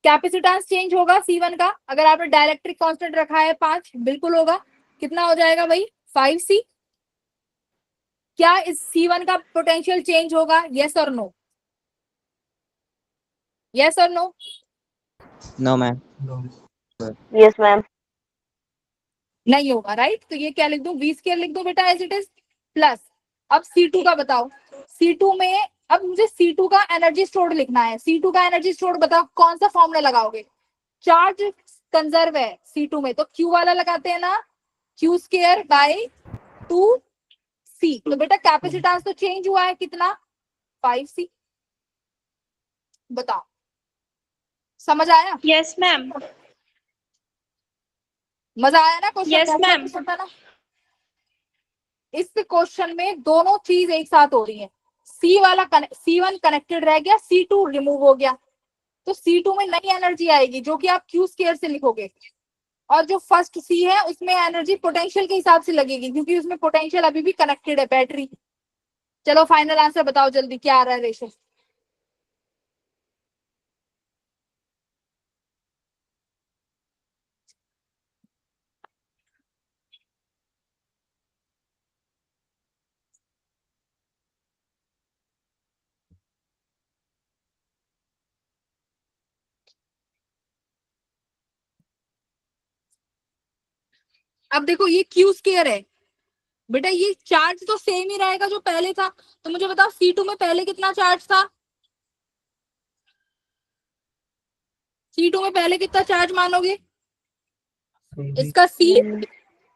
कैपेसिटेंस चेंज होगा C1 का, अगर आपने डाइलेक्ट्रिक कांस्टेंट रखा है 5, बिल्कुल होगा। कितना हो जाएगा भाई? 5C। क्या इस C1 का पोटेंशियल चेंज होगा? यस और नो? यस और no? No ma'am. Yes, ma'am. नहीं होगा, राइट। तो ये क्या लिख दूं? V स्क्वायर लिख दो बेटा एज इट इज प्लस। अब C2 का बताओ। C2 में अब मुझे C2 का एनर्जी स्टोर्ड लिखना है। C2 का एनर्जी स्टोर्ड बताओ, कौन सा फॉर्मूला लगाओगे? चार्ज कंजर्व है C2 में, तो Q वाला लगाते हैं ना, Q स्क्वायर बाय 2C। तो बेटा कैपेसिटेंस तो चेंज हुआ है, कितना? 5C। बताओ, समझ आया? Yes, ma'am. मजा आया ना क्वेश्चन? Yes, ma'am. ना? इस क्वेश्चन में दोनों चीज एक साथ हो रही है। C1 कनेक्टेड रह गया, C2 रिमूव हो गया। तो C2 में नई एनर्जी आएगी जो कि आप Q स्क्वायर से लिखोगे, और जो फर्स्ट C है उसमें एनर्जी पोटेंशियल के हिसाब से लगेगी क्योंकि उसमें पोटेंशियल अभी भी कनेक्टेड है बैटरी। चलो फाइनल आंसर बताओ जल्दी, क्या आ रहा है रेशो? अब देखो ये Q स्क्वायर है बेटा, ये चार्ज तो सेम ही रहेगा जो पहले था, तो मुझे बताओ C2 में पहले कितना चार्ज था? C2 में पहले कितना चार्ज मानोगे? इसका C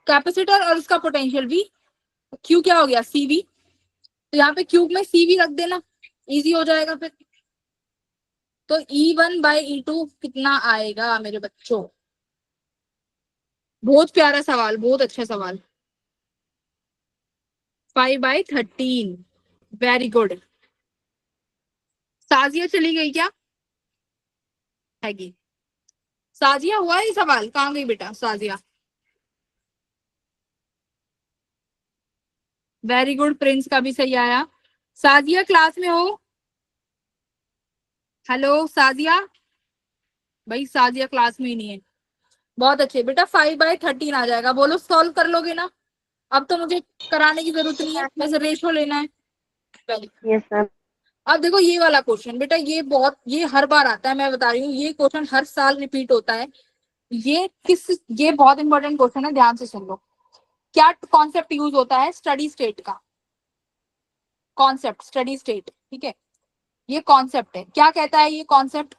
कैपेसिटर और इसका पोटेंशियल V, Q क्या हो गया CV, तो यहाँ पे क्यूब में CV रख देना, इजी हो जाएगा फिर। तो E1/E2 कितना आएगा मेरे बच्चों? बहुत प्यारा सवाल, बहुत अच्छा सवाल। 5/13, वेरी गुड। साजिया चली गई क्या? हैगी साजिया, हुआ है ये सवाल? कहाँ गई बेटा साजिया? वेरी गुड, प्रिंस का भी सही आया। साजिया क्लास में हो? हेलो साजिया, भाई साजिया क्लास में ही नहीं है। बहुत अच्छे बेटा, 5/13 आ जाएगा। बोलो सॉल्व कर लोगे ना? अब तो मुझे कराने की जरूरत नहीं है, बस रेशो लेना है। Yes ma'am. अब देखो ये वाला क्वेश्चन बेटा, ये हर बार आता है, मैं बता रही हूँ, ये क्वेश्चन हर साल रिपीट होता है। ये बहुत इंपॉर्टेंट क्वेश्चन है, ध्यान से सुन लो। क्या कॉन्सेप्ट यूज होता है? स्टडी स्टेट का कॉन्सेप्ट, स्टडी स्टेट, ठीक है, ये कॉन्सेप्ट है। क्या कहता है ये कॉन्सेप्ट?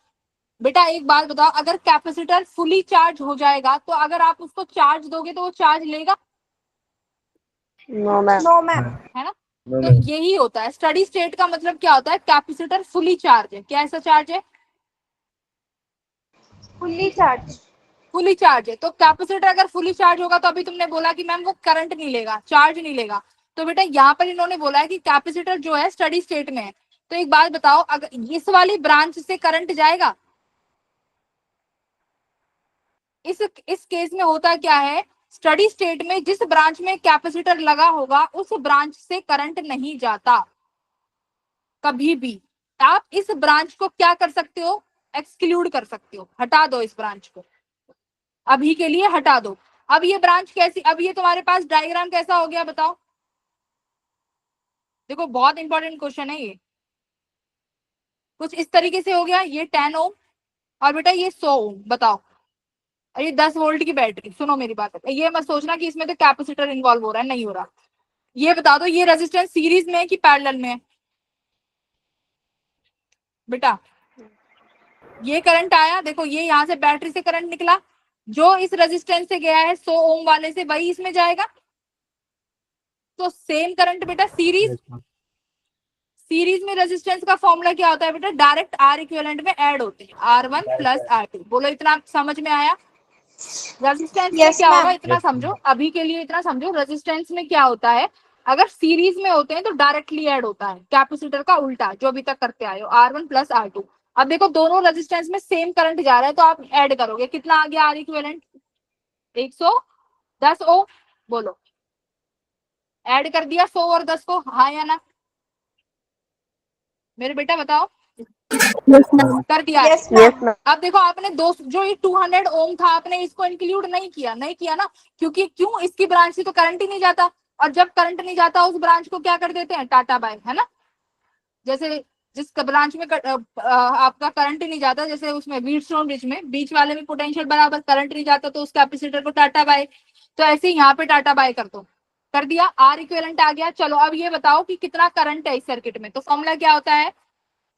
बेटा एक बात बताओ, अगर कैपेसिटर फुली चार्ज हो जाएगा तो अगर आप उसको चार्ज दोगे तो वो चार्ज लेगा? No ma'am. No ma'am. है ना? तो यही होता है स्टडी स्टेट का मतलब। क्या होता है? कैपेसिटर फुली चार्ज है। क्या ऐसा चार्ज है? Fully charge. फुली चार्ज है। तो कैपेसिटर अगर फुली चार्ज होगा तो अभी तुमने बोला कि मैम वो करंट नहीं लेगा, चार्ज नहीं लेगा, तो बेटा यहाँ पर इन्होंने बोला है कि कैपेसिटर जो है स्टडी स्टेट में है। तो एक बात बताओ, अगर इस वाली ब्रांच से करंट जाएगा? इस केस में होता क्या है, स्टडी स्टेट में जिस ब्रांच में कैपेसिटर लगा होगा उस ब्रांच से करंट नहीं जाता कभी भी। आप इस ब्रांच को क्या कर सकते हो? एक्सक्लूड कर सकते हो, हटा दो इस ब्रांच को, अभी के लिए हटा दो। अब ये ब्रांच कैसी, अब ये तुम्हारे पास डायग्राम कैसा हो गया बताओ? देखो बहुत इंपॉर्टेंट क्वेश्चन है ये। कुछ इस तरीके से हो गया, ये 10 ओम और बेटा ये 100 ओम। बताओ, और ये 10 वोल्ट की बैटरी। सुनो मेरी बात, ये मत सोचना कि इसमें तो कैपेसिटर इन्वॉल्व हो रहा है, नहीं हो रहा। ये बता दो, ये रेजिस्टेंस सीरीज में है कि पैरेलल में है? बेटा ये करंट आया, देखो ये यहाँ से बैटरी से करंट निकला, जो इस रेजिस्टेंस से गया है 100 ओम वाले से, वही इसमें जाएगा। तो सेम करंट बेटा सीरीज में रेजिस्टेंस का फॉर्मूला क्या होता है बेटा? डायरेक्ट R इक्विवेलेंट में ऐड होते हैं, R1 + R2। बोलो इतना समझ में आया? रेजिस्टेंस में क्या होगा इतना समझो, अभी के लिए इतना समझो। रेजिस्टेंस में क्या होता है, अगर सीरीज में होते हैं तो डायरेक्टली ऐड होता है, कैपेसिटर का उल्टा जो अभी तक करते आए हो, R1 + R2। अब देखो दोनों रेजिस्टेंस में सेम करंट जा रहा है तो आप ऐड करोगे, कितना आ गया R इक्विवेलेंट? 110 ओम। बोलो ऐड कर दिया 100 और 10 को, हाँ या ना? मेरे बेटा बताओ, कर दिया? Yes ma'am. अब देखो आपने दो, जो ये 200 ओम था, आपने इसको इंक्लूड नहीं किया ना, क्योंकि क्यों? इसकी ब्रांच से तो करंट ही नहीं जाता, और जब करंट नहीं जाता उस ब्रांच को क्या कर देते हैं? टाटा बाय, है ना? जैसे जिस ब्रांच में आपका करंट ही नहीं जाता, जैसे उसमें व्हीटस्टोन ब्रिज में बीच वाले में पोटेंशियल बराबर, करंट नहीं जाता तो उस कैपेसिटर को टाटा बाय। तो ऐसे यहाँ पे टाटा बाय कर दो, कर दिया, R इक्विवेलेंट आ गया। चलो अब ये बताओ कि कितना करंट है इस सर्किट में। तो फॉर्मूला क्या होता है?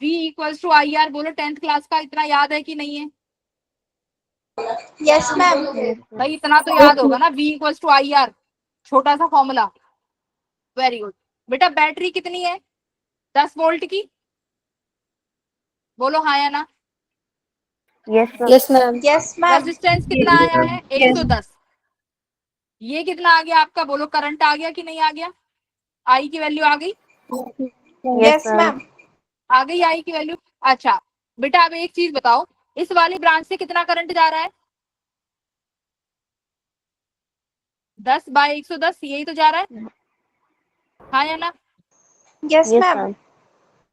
V = IR। बोलो 10th क्लास का इतना याद है कि नहीं है? Yes ma'am. भाई इतना तो याद होगा ना, V = IR, छोटा सा फॉर्मूला। वेरी गुड बेटा। बैटरी कितनी है? 10 वोल्ट की। बोलो हाँ या ना? Yes ma'am. Yes ma'am. Resistance कितना आया है? 110। ये कितना आ गया आपका? बोलो करंट आ गया कि नहीं आ गया? I की वैल्यू आ गई? Yes ma'am. आ गई I की वैल्यू? अच्छा, बेटा अब एक चीज बताओ, इस वाली ब्रांच से कितना करंट जा रहा है? 10/110, यही तो जा रहा है, हाँ या ना? Yes, Yes, ma'am. ma'am.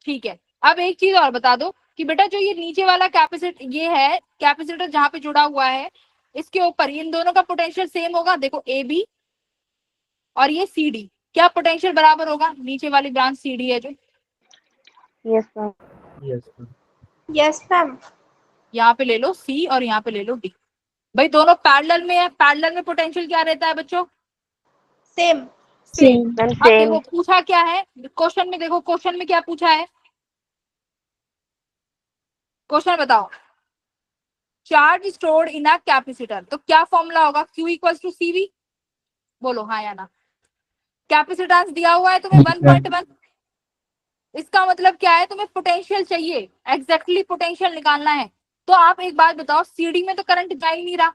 ठीक है। अब एक चीज और बता दो कि बेटा जो ये नीचे वाला कैपेसिटर, ये है कैपेसिटर जहां पे जुड़ा हुआ है, इसके ऊपर इन दोनों का पोटेंशियल सेम होगा। देखो ए बी और ये सी डी, क्या पोटेंशियल बराबर होगा? नीचे वाली ब्रांच सी डी है जो, Yes, ma'am. Yes, ma'am. यहाँ पे ले लो सी और यहाँ पे ले लो डी। भाई दोनों पैरेलल में है, पैरेलल में पोटेंशियल क्या रहता है बच्चों? Same. सेम। Ma'am, अब same. देखो पूछा क्या है क्वेश्चन में, देखो क्वेश्चन में क्या पूछा है, क्वेश्चन बताओ। Charge stored in a capacitor, तो क्या फॉर्मूला होगा? Q equals to CV। बोलो हाँ या ना। कैपेसिटेंस दिया हुआ है तुम्हें 1.1, इसका मतलब क्या है, तुम्हें पोटेंशियल चाहिए, एग्जैक्टली पोटेंशियल निकालना है। तो आप एक बात बताओ, सीडी में तो करंट जा ही नहीं रहा,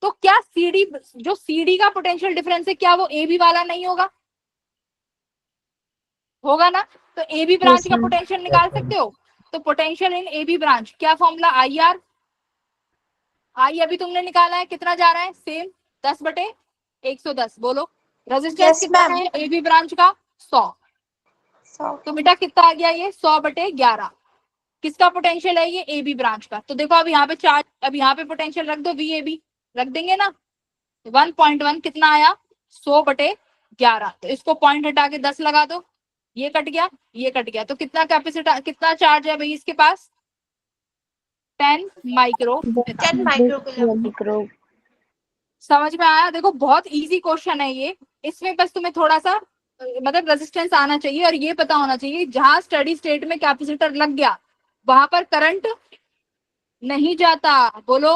तो क्या सीडी, जो सीडी का पोटेंशियल डिफरेंस है, क्या वो AB वाला नहीं होगा? होगा ना? तो AB ब्रांच का पोटेंशियल निकाल सकते हो। तो पोटेंशियल इन AB ब्रांच, क्या फॉर्मूला? IR। आई अभी तुमने निकाला है, कितना जा रहा है? सेम, 10/110। बोलो रेजिस्टेंस Yes, कितना ma'am. है AB ब्रांच का? 100। So, तो बेटा कितना आ गया ये? 100/11। किसका पोटेंशियल है ये? AB ब्रांच का। तो देखो अब यहाँ पे चार्ज, अब यहाँ पे पोटेंशियल रख दो, VAB रख देंगे ना। 1.1 कितना आया? 100/11। तो इसको पॉइंट हटा के 10 लगा दो, ये कट गया, ये कट गया। तो कितना कैपेसिटर, कितना चार्ज है भाई इसके पास? 10 माइक्रो। 10 microcoulomb. Micro. समझ में आया? देखो बहुत इजी क्वेश्चन है ये, इसमें बस तुम्हें थोड़ा सा मतलब रेजिस्टेंस आना चाहिए और ये पता होना चाहिए, जहां स्टडी स्टेट में कैपेसिटर लग गया वहां पर करंट नहीं जाता। बोलो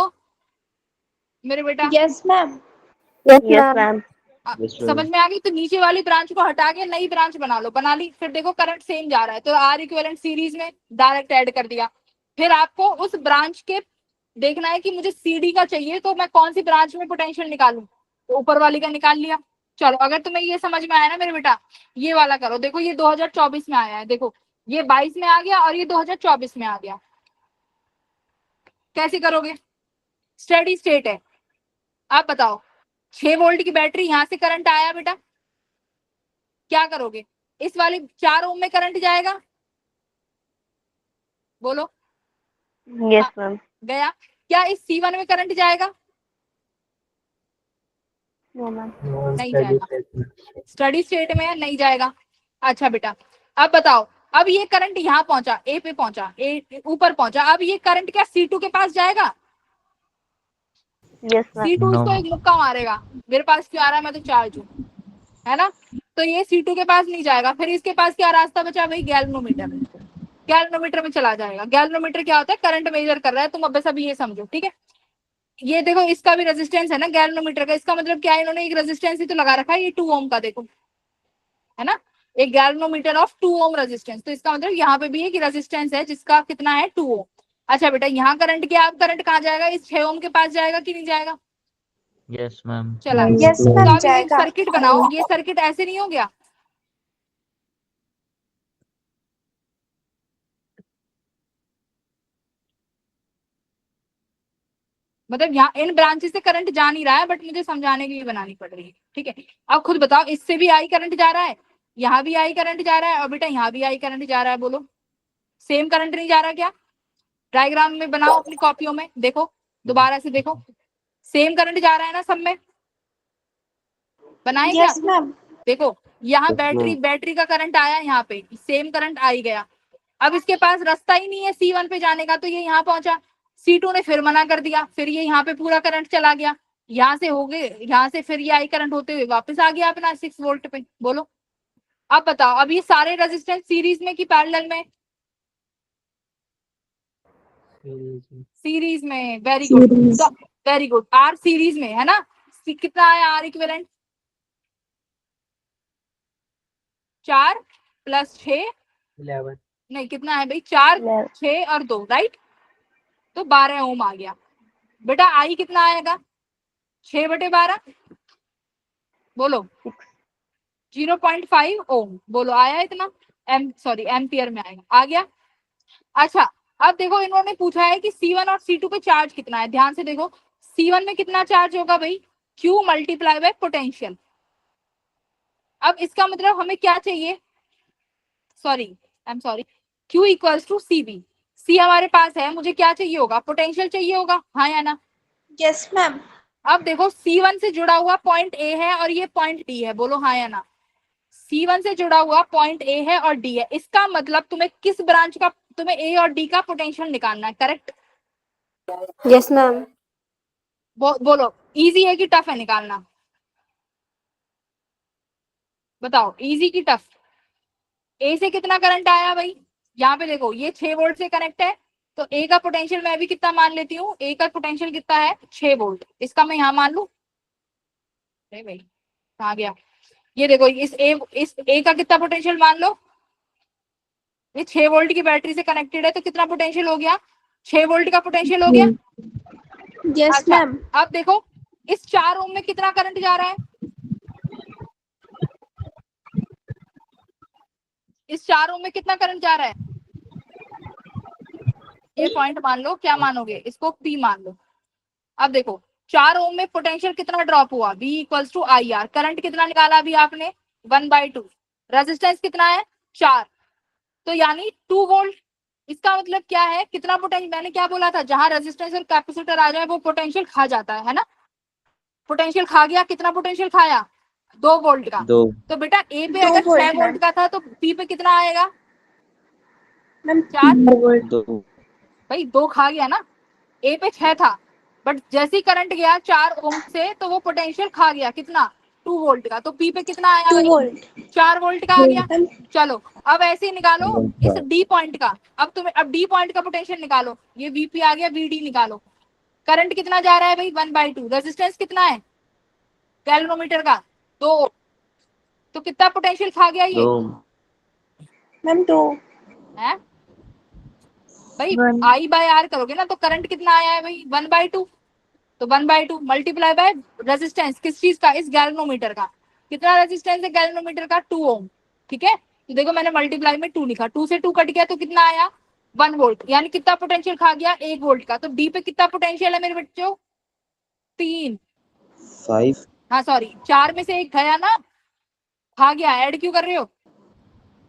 मेरे बेटा। Yes, ma'am. Yes, ma'am. समझ में आ गई? तो नीचे वाली ब्रांच को हटा के नई ब्रांच बना लो, बना ली, फिर देखो करंट सेम जा रहा है, तो आर इक्विवेलेंट सीरीज में डायरेक्ट ऐड कर दिया। फिर आपको उस ब्रांच के देखना है कि मुझे सीडी का चाहिए, तो मैं कौन सी ब्रांच में पोटेंशियल निकालूं, तो ऊपर वाली का निकाल लिया। चलो अगर तुम्हें ये समझ में आया ना मेरे बेटा, ये वाला करो। देखो ये 2024 में आया है, देखो ये 22 में आ गया और ये 2024 में आ गया। कैसे करोगे? स्टडी स्टेट है। आप बताओ, 6 वोल्ट की बैटरी, यहां से करंट आया बेटा, क्या करोगे? इस वाली 4 ओम में करंट जाएगा, बोलो। Yes, ma'am. गया। क्या इस C1 में करंट जाएगा? No, ma'am. नहीं जाएगा। स्टडी स्टेट में नहीं जाएगा। अच्छा बेटा अब बताओ, अब ये करंट यहाँ पहुंचा, ए पे पहुंचा, ए ऊपर पहुंचा, अब ये करंट क्या C2 के पास जाएगा? Yes, ma'am. C2 No. इसको एक मुक्का मारेगा, मेरे पास क्यों आ रहा है, मैं तो चार्ज हूँ, है ना? तो ये C2 के पास नहीं जाएगा। फिर इसके पास क्या रास्ता बचा भाई? गैल्वेनोमीटर। गैल्वेनोमीटर में चला जाएगा। गैल्वेनोमीटर क्या होता है? करंट मेजर कर रहा है। तुम अब बस अभी ये समझो, ठीक है? ये देखो इसका भी रेजिस्टेंस है ना गैल्वेनोमीटर का, इसका मतलब क्या है, इन्होंने एक रेजिस्टेंस ही तो लगा रखा है, ये 2 ओम का, देखो है ना, एक गैल्वेनोमीटर ऑफ 2 ओम रेजिस्टेंस। तो इसका मतलब यहाँ पे भी एक रेजिस्टेंस है जिसका कितना है? 2 ओम। अच्छा बेटा यहाँ करंट क्या, अब करंट कहाँ जाएगा? इस 6 ओम के पास जाएगा कि नहीं जाएगा? Yes, ma'am. चला। Yes, तो ma'am. अब एक जाएगा. सर्किट बनाओ, ये सर्किट ऐसे नहीं हो गया, मतलब यहाँ इन ब्रांचेस से करंट जा नहीं रहा है, बट मुझे समझाने के लिए बनानी पड़ रही है, ठीक है? अब खुद बताओ, इससे भी आई करंट जा रहा है, यहाँ भी आई करंट जा रहा है, और बेटा यहाँ भी आई करंट जा रहा है। बोलो सेम करंट नहीं जा रहा क्या? डायग्राम में बनाओ अपनी कॉपियों में, देखो दोबारा से देखो, सेम करंट जा रहा है ना सब में? बनाए क्या? Yes, ma'am. देखो यहाँ Yes, बैटरी, ma'am. बैटरी का करंट आया, यहाँ पे सेम करंट आ ही गया। अब इसके पास रास्ता ही नहीं है C1 पे जाने का, तो ये यहाँ पहुंचा, C2 ने फिर मना कर दिया, फिर ये यहाँ पे पूरा करंट चला गया, यहाँ से हो गए, यहाँ से फिर ये आई करंट होते हुए वापस आ गया अपना 6 वोल्ट पे। बोलो अब बताओ, अब ये सारे रेजिस्टेंस सीरीज में कि पैरेलल में? सीरीज में। Very good, very good. R series में है ना? कितना आया आर इक्विवेलेंट? 4 + 6 नहीं, कितना है भाई? 4 6 और 2, राइट? तो 12 ओम आ गया। बेटा आई कितना आएगा? 6/12। बोलो 0.5 ओम। बोलो आया इतना? सॉरी एम्पियर में आएगा, आ गया। अच्छा अब देखो इन्होंने पूछा है कि C1 और C2 पे चार्ज कितना है। ध्यान से देखो, C1 में कितना चार्ज होगा भाई, Q मल्टीप्लाई बाय पोटेंशियल। अब इसका मतलब हमें क्या चाहिए, sorry Q equals to CB। C हमारे पास है, मुझे क्या चाहिए होगा, पोटेंशियल चाहिए होगा, हाँ या ना। Yes, ma'am. अब देखो C1 से जुड़ा हुआ पॉइंट A है और ये पॉइंट D है, बोलो हाँ या ना। C1 से जुड़ा हुआ पॉइंट A है और D है, इसका मतलब तुम्हें किस ब्रांच का, तुम्हें A और D का पोटेंशियल निकालना है, करेक्ट। Yes, ma'am. बोलो इजी है कि टफ है निकालना, बताओ इजी की टफ। ए से कितना करंट आया भाई, यहाँ पे देखो ये 6 वोल्ट से कनेक्ट है, तो ए का पोटेंशियल मैं भी कितना मान लेती हूँ, ए का पोटेंशियल कितना है 6 वोल्ट, इसका मैं यहाँ मान लू। नहीं भाई कहाँ गया, ये देखो इस ए का कितना पोटेंशियल मान लो, ये 6 वोल्ट की बैटरी से कनेक्टेड है, तो कितना पोटेंशियल हो गया, 6 वोल्ट का पोटेंशियल हो गया। Yes, अच्छा ma'am. अब देखो इस 4 ओम में कितना करंट जा रहा है, इस 4 ओम में कितना करंट जा रहा है, ये पॉइंट मान लो, क्या मानोगे, इसको P मान लो। अब देखो 4 ओम में पोटेंशियल कितना ड्रॉप हुआ, V equals to IR। Current कितना निकाला अभी आपने 1/2, रेजिस्टेंस कितना है 4, तो यानी 2 वोल्ट। इसका मतलब क्या है, कितना पोटेंशियल, मैंने क्या बोला था, जहां रेजिस्टेंस और कैपेसिटर आ जाए वो पोटेंशियल खा जाता है ना। पोटेंशियल खा गया, कितना पोटेंशियल खाया 2 वोल्ट का। 2 तो बेटा ए पे 2 अगर 6 वोल्ट, वोल्ट का था तो P पे कितना आएगा Ma'am, 4, 4 volt. 2 भाई 2 खा गया ना, ए पे 6 था, बट जैसे ही करंट गया 4 ओम से तो वो पोटेंशियल खा गया कितना 2 वोल्ट का, तो पी पे कितना आया 2 भाई volt. 4 वोल्ट का आ गया। Ma'am, चलो अब ऐसे ही निकालो इस डी पॉइंट का, अब डी पॉइंट का पोटेंशियल निकालो, ये वीपी आ गया, वीडी निकालो। करंट कितना जा रहा है भाई 1/2, रेजिस्टेंस कितना है गैल्वेनोमीटर का 2, तो कितना पोटेंशियल खा गया ये 2 ma'am, 2. है भाई, One. आई बाय आर करोगे ना तो करंट कितना आया है भाई 1/2, तो 1/2 मल्टीप्लाई बाय रेजिस्टेंस किस चीज का, इस गैल्वेनोमीटर का। कितना रेजिस्टेंस है गैल्वेनोमीटर का 2 ओम, ठीक है। तो देखो मैंने मल्टीप्लाई में 2 लिखा, 2 से 2 कट गया तो कितना आया 1 वोल्ट, यानी कितना पोटेंशियल खा गया 1 वोल्ट का। तो डी पे कितना पोटेंशियल है मेरे बच्चों 3, 5 हाँ सॉरी 4 में से एक गया ना, खा गया, ऐड क्यों कर रहे हो,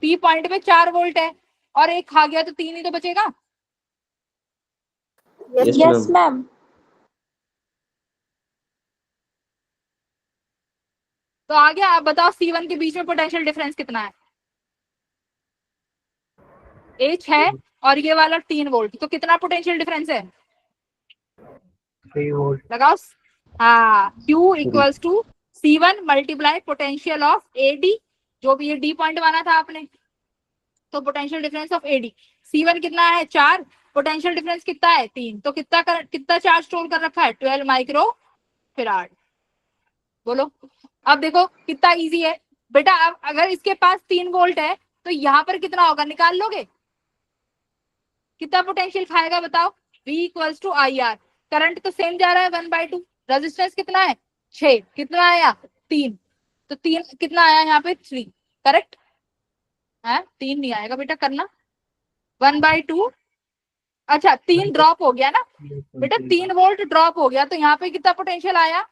पी पॉइंट पे 4 वोल्ट है और एक खा गया तो 3 ही तो बचेगा। Yes, Yes, ma'am. तो आ गया। अब बताओ C1 के बीच में पोटेंशियल डिफरेंस कितना है, H है और ये वाला 3 वोल्ट, तो कितना पोटेंशियल डिफरेंस है 3 volt. लगाओ, हाँ Q equals to C1 multiply potential of AD, जो भी ये D पॉइंट माना था आपने, तो potential difference of AD। C1 कितना है 4, पोटेंशियल डिफरेंस कितना है 3, तो कितना चार्ज स्टोर कर रखा है 12 माइक्रो फैराड। बोलो अब देखो कितना इजी है बेटा। अब अगर इसके पास 3 वोल्ट है तो यहाँ पर कितना होगा निकाल लोगे, कितना पोटेंशियल खाएगा बताओ, V equals to IR। Current तो सेम जा रहा है 1/2, रेजिस्टेंस कितना है 6, कितना आया 3, तो 3 कितना आया यहाँ पे 3, करेक्ट है, 3 नहीं आएगा बेटा करना 1/2। अच्छा 3 ड्रॉप हो गया ना बेटा, 3 वोल्ट ड्रॉप हो गया, तो यहाँ पे कितना पोटेंशियल आया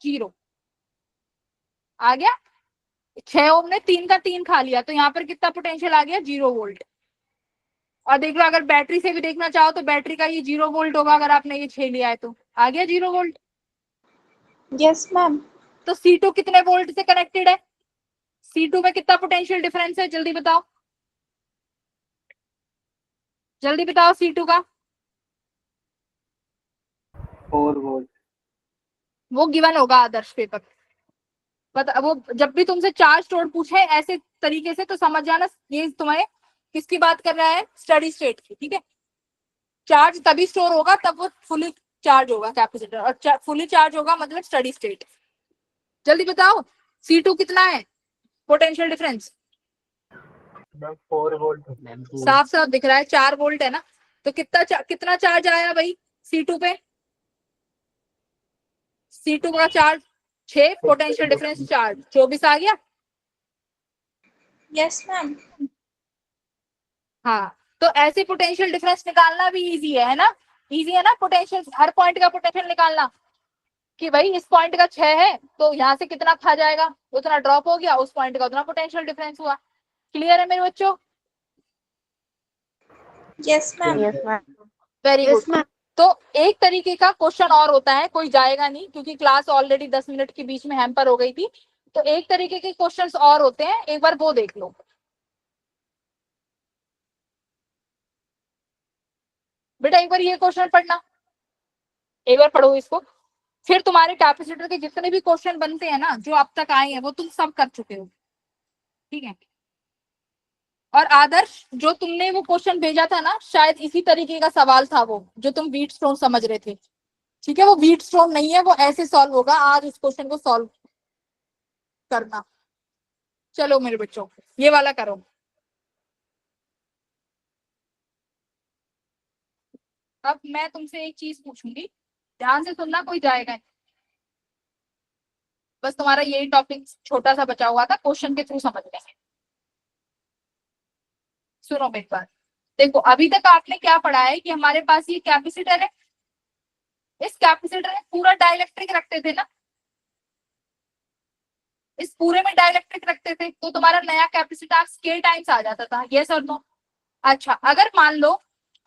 0 आ गया। 6 ओम ने 3 का 3 खा लिया, तो यहाँ पर कितना पोटेंशियल आ गया 0 वोल्ट। और देख लो अगर बैटरी से भी देखना चाहो तो बैटरी का ये 0 वोल्ट होगा, अगर आपने ये 6 लिया है तो आ गया 0 वोल्ट। Yes, ma'am. तो C2 कितने वोल्ट से कनेक्टेड है, C2 में कितना पोटेंशियल डिफरेंस है जल्दी बताओ, जल्दी बताओ C2 का। 4 volt. वो गिवन होगा आदर्श पेपर, पता वो जब भी तुमसे चार्ज स्टोर पूछे ऐसे तरीके से तो समझ जाना ये तुम्हारे किसकी बात कर रहा है, स्टडी स्टेट की, ठीक है। चार्ज तभी स्टोर होगा तब वो फुली चार्ज होगा कैपेसिटर, और फुली चार्ज होगा मतलब स्टडी स्टेट। जल्दी बताओ C2 कितना है पोटेंशियल डिफरेंस, 4 volt. साफ साफ दिख रहा है 4 वोल्ट है ना, तो कितना चार्ज आया भाई C2 पे, C2 का चार्ज 6, पोटेंशियल डिफरेंस चार्ज 24 आ गया। Yes, ma'am. हाँ तो ऐसे पोटेंशियल डिफरेंस निकालना भी इजी है ना? इजी है ना पोटेंशियल, हर पॉइंट का पोटेंशियल निकालना, कि भाई इस पॉइंट का 6 है तो यहाँ से कितना खा जाएगा, उतना ड्रॉप हो गया, उस पॉइंट का उतना पोटेंशियल डिफरेंस हुआ। क्लियर है मेरे बच्चों? Yes, ma'am. Very good. तो एक तरीके का क्वेश्चन और होता है, कोई जाएगा नहीं क्योंकि क्लास ऑलरेडी 10 मिनट के बीच में हैम्पर हो गई थी, तो एक तरीके के क्वेश्चंस और होते हैं, एक बार वो देख लो बेटा। एक बार ये क्वेश्चन पढ़ना, एक बार पढ़ो इसको, फिर तुम्हारे कैपेसिटर के जितने भी क्वेश्चन बनते हैं ना जो अब तक आए हैं वो तुम सब कर चुके हो, ठीक है? और आदर्श, जो तुमने वो क्वेश्चन भेजा था ना, शायद इसी तरीके का सवाल था वो, जो तुम व्हीट स्टोन समझ रहे थे, ठीक है? वो व्हीट स्टोन नहीं है, वो ऐसे सॉल्व होगा। आज इस क्वेश्चन को सॉल्व करना। चलो मेरे बच्चों, ये वाला करो। अब मैं तुमसे एक चीज पूछूंगी, ध्यान से सुनना, कोई जाएगा नहीं। बस तुम्हारा यही टॉपिक छोटा सा बचा हुआ था, क्वेश्चन के थ्रू समझ लेंगे। सुनो मेरी बात, देखो अभी तक आपने क्या पढ़ा है कि हमारे पास ये कैपेसिटर है, इस कैपेसिटर में पूरा डाइलेक्ट्रिक रखते थे ना, इस पूरे में डाइलेक्ट्रिक रखते थे, तो तुम्हारा नया कैपेसिटेंस के टाइम्स आ जाता था, यस और नो? अच्छा, अगर मान लो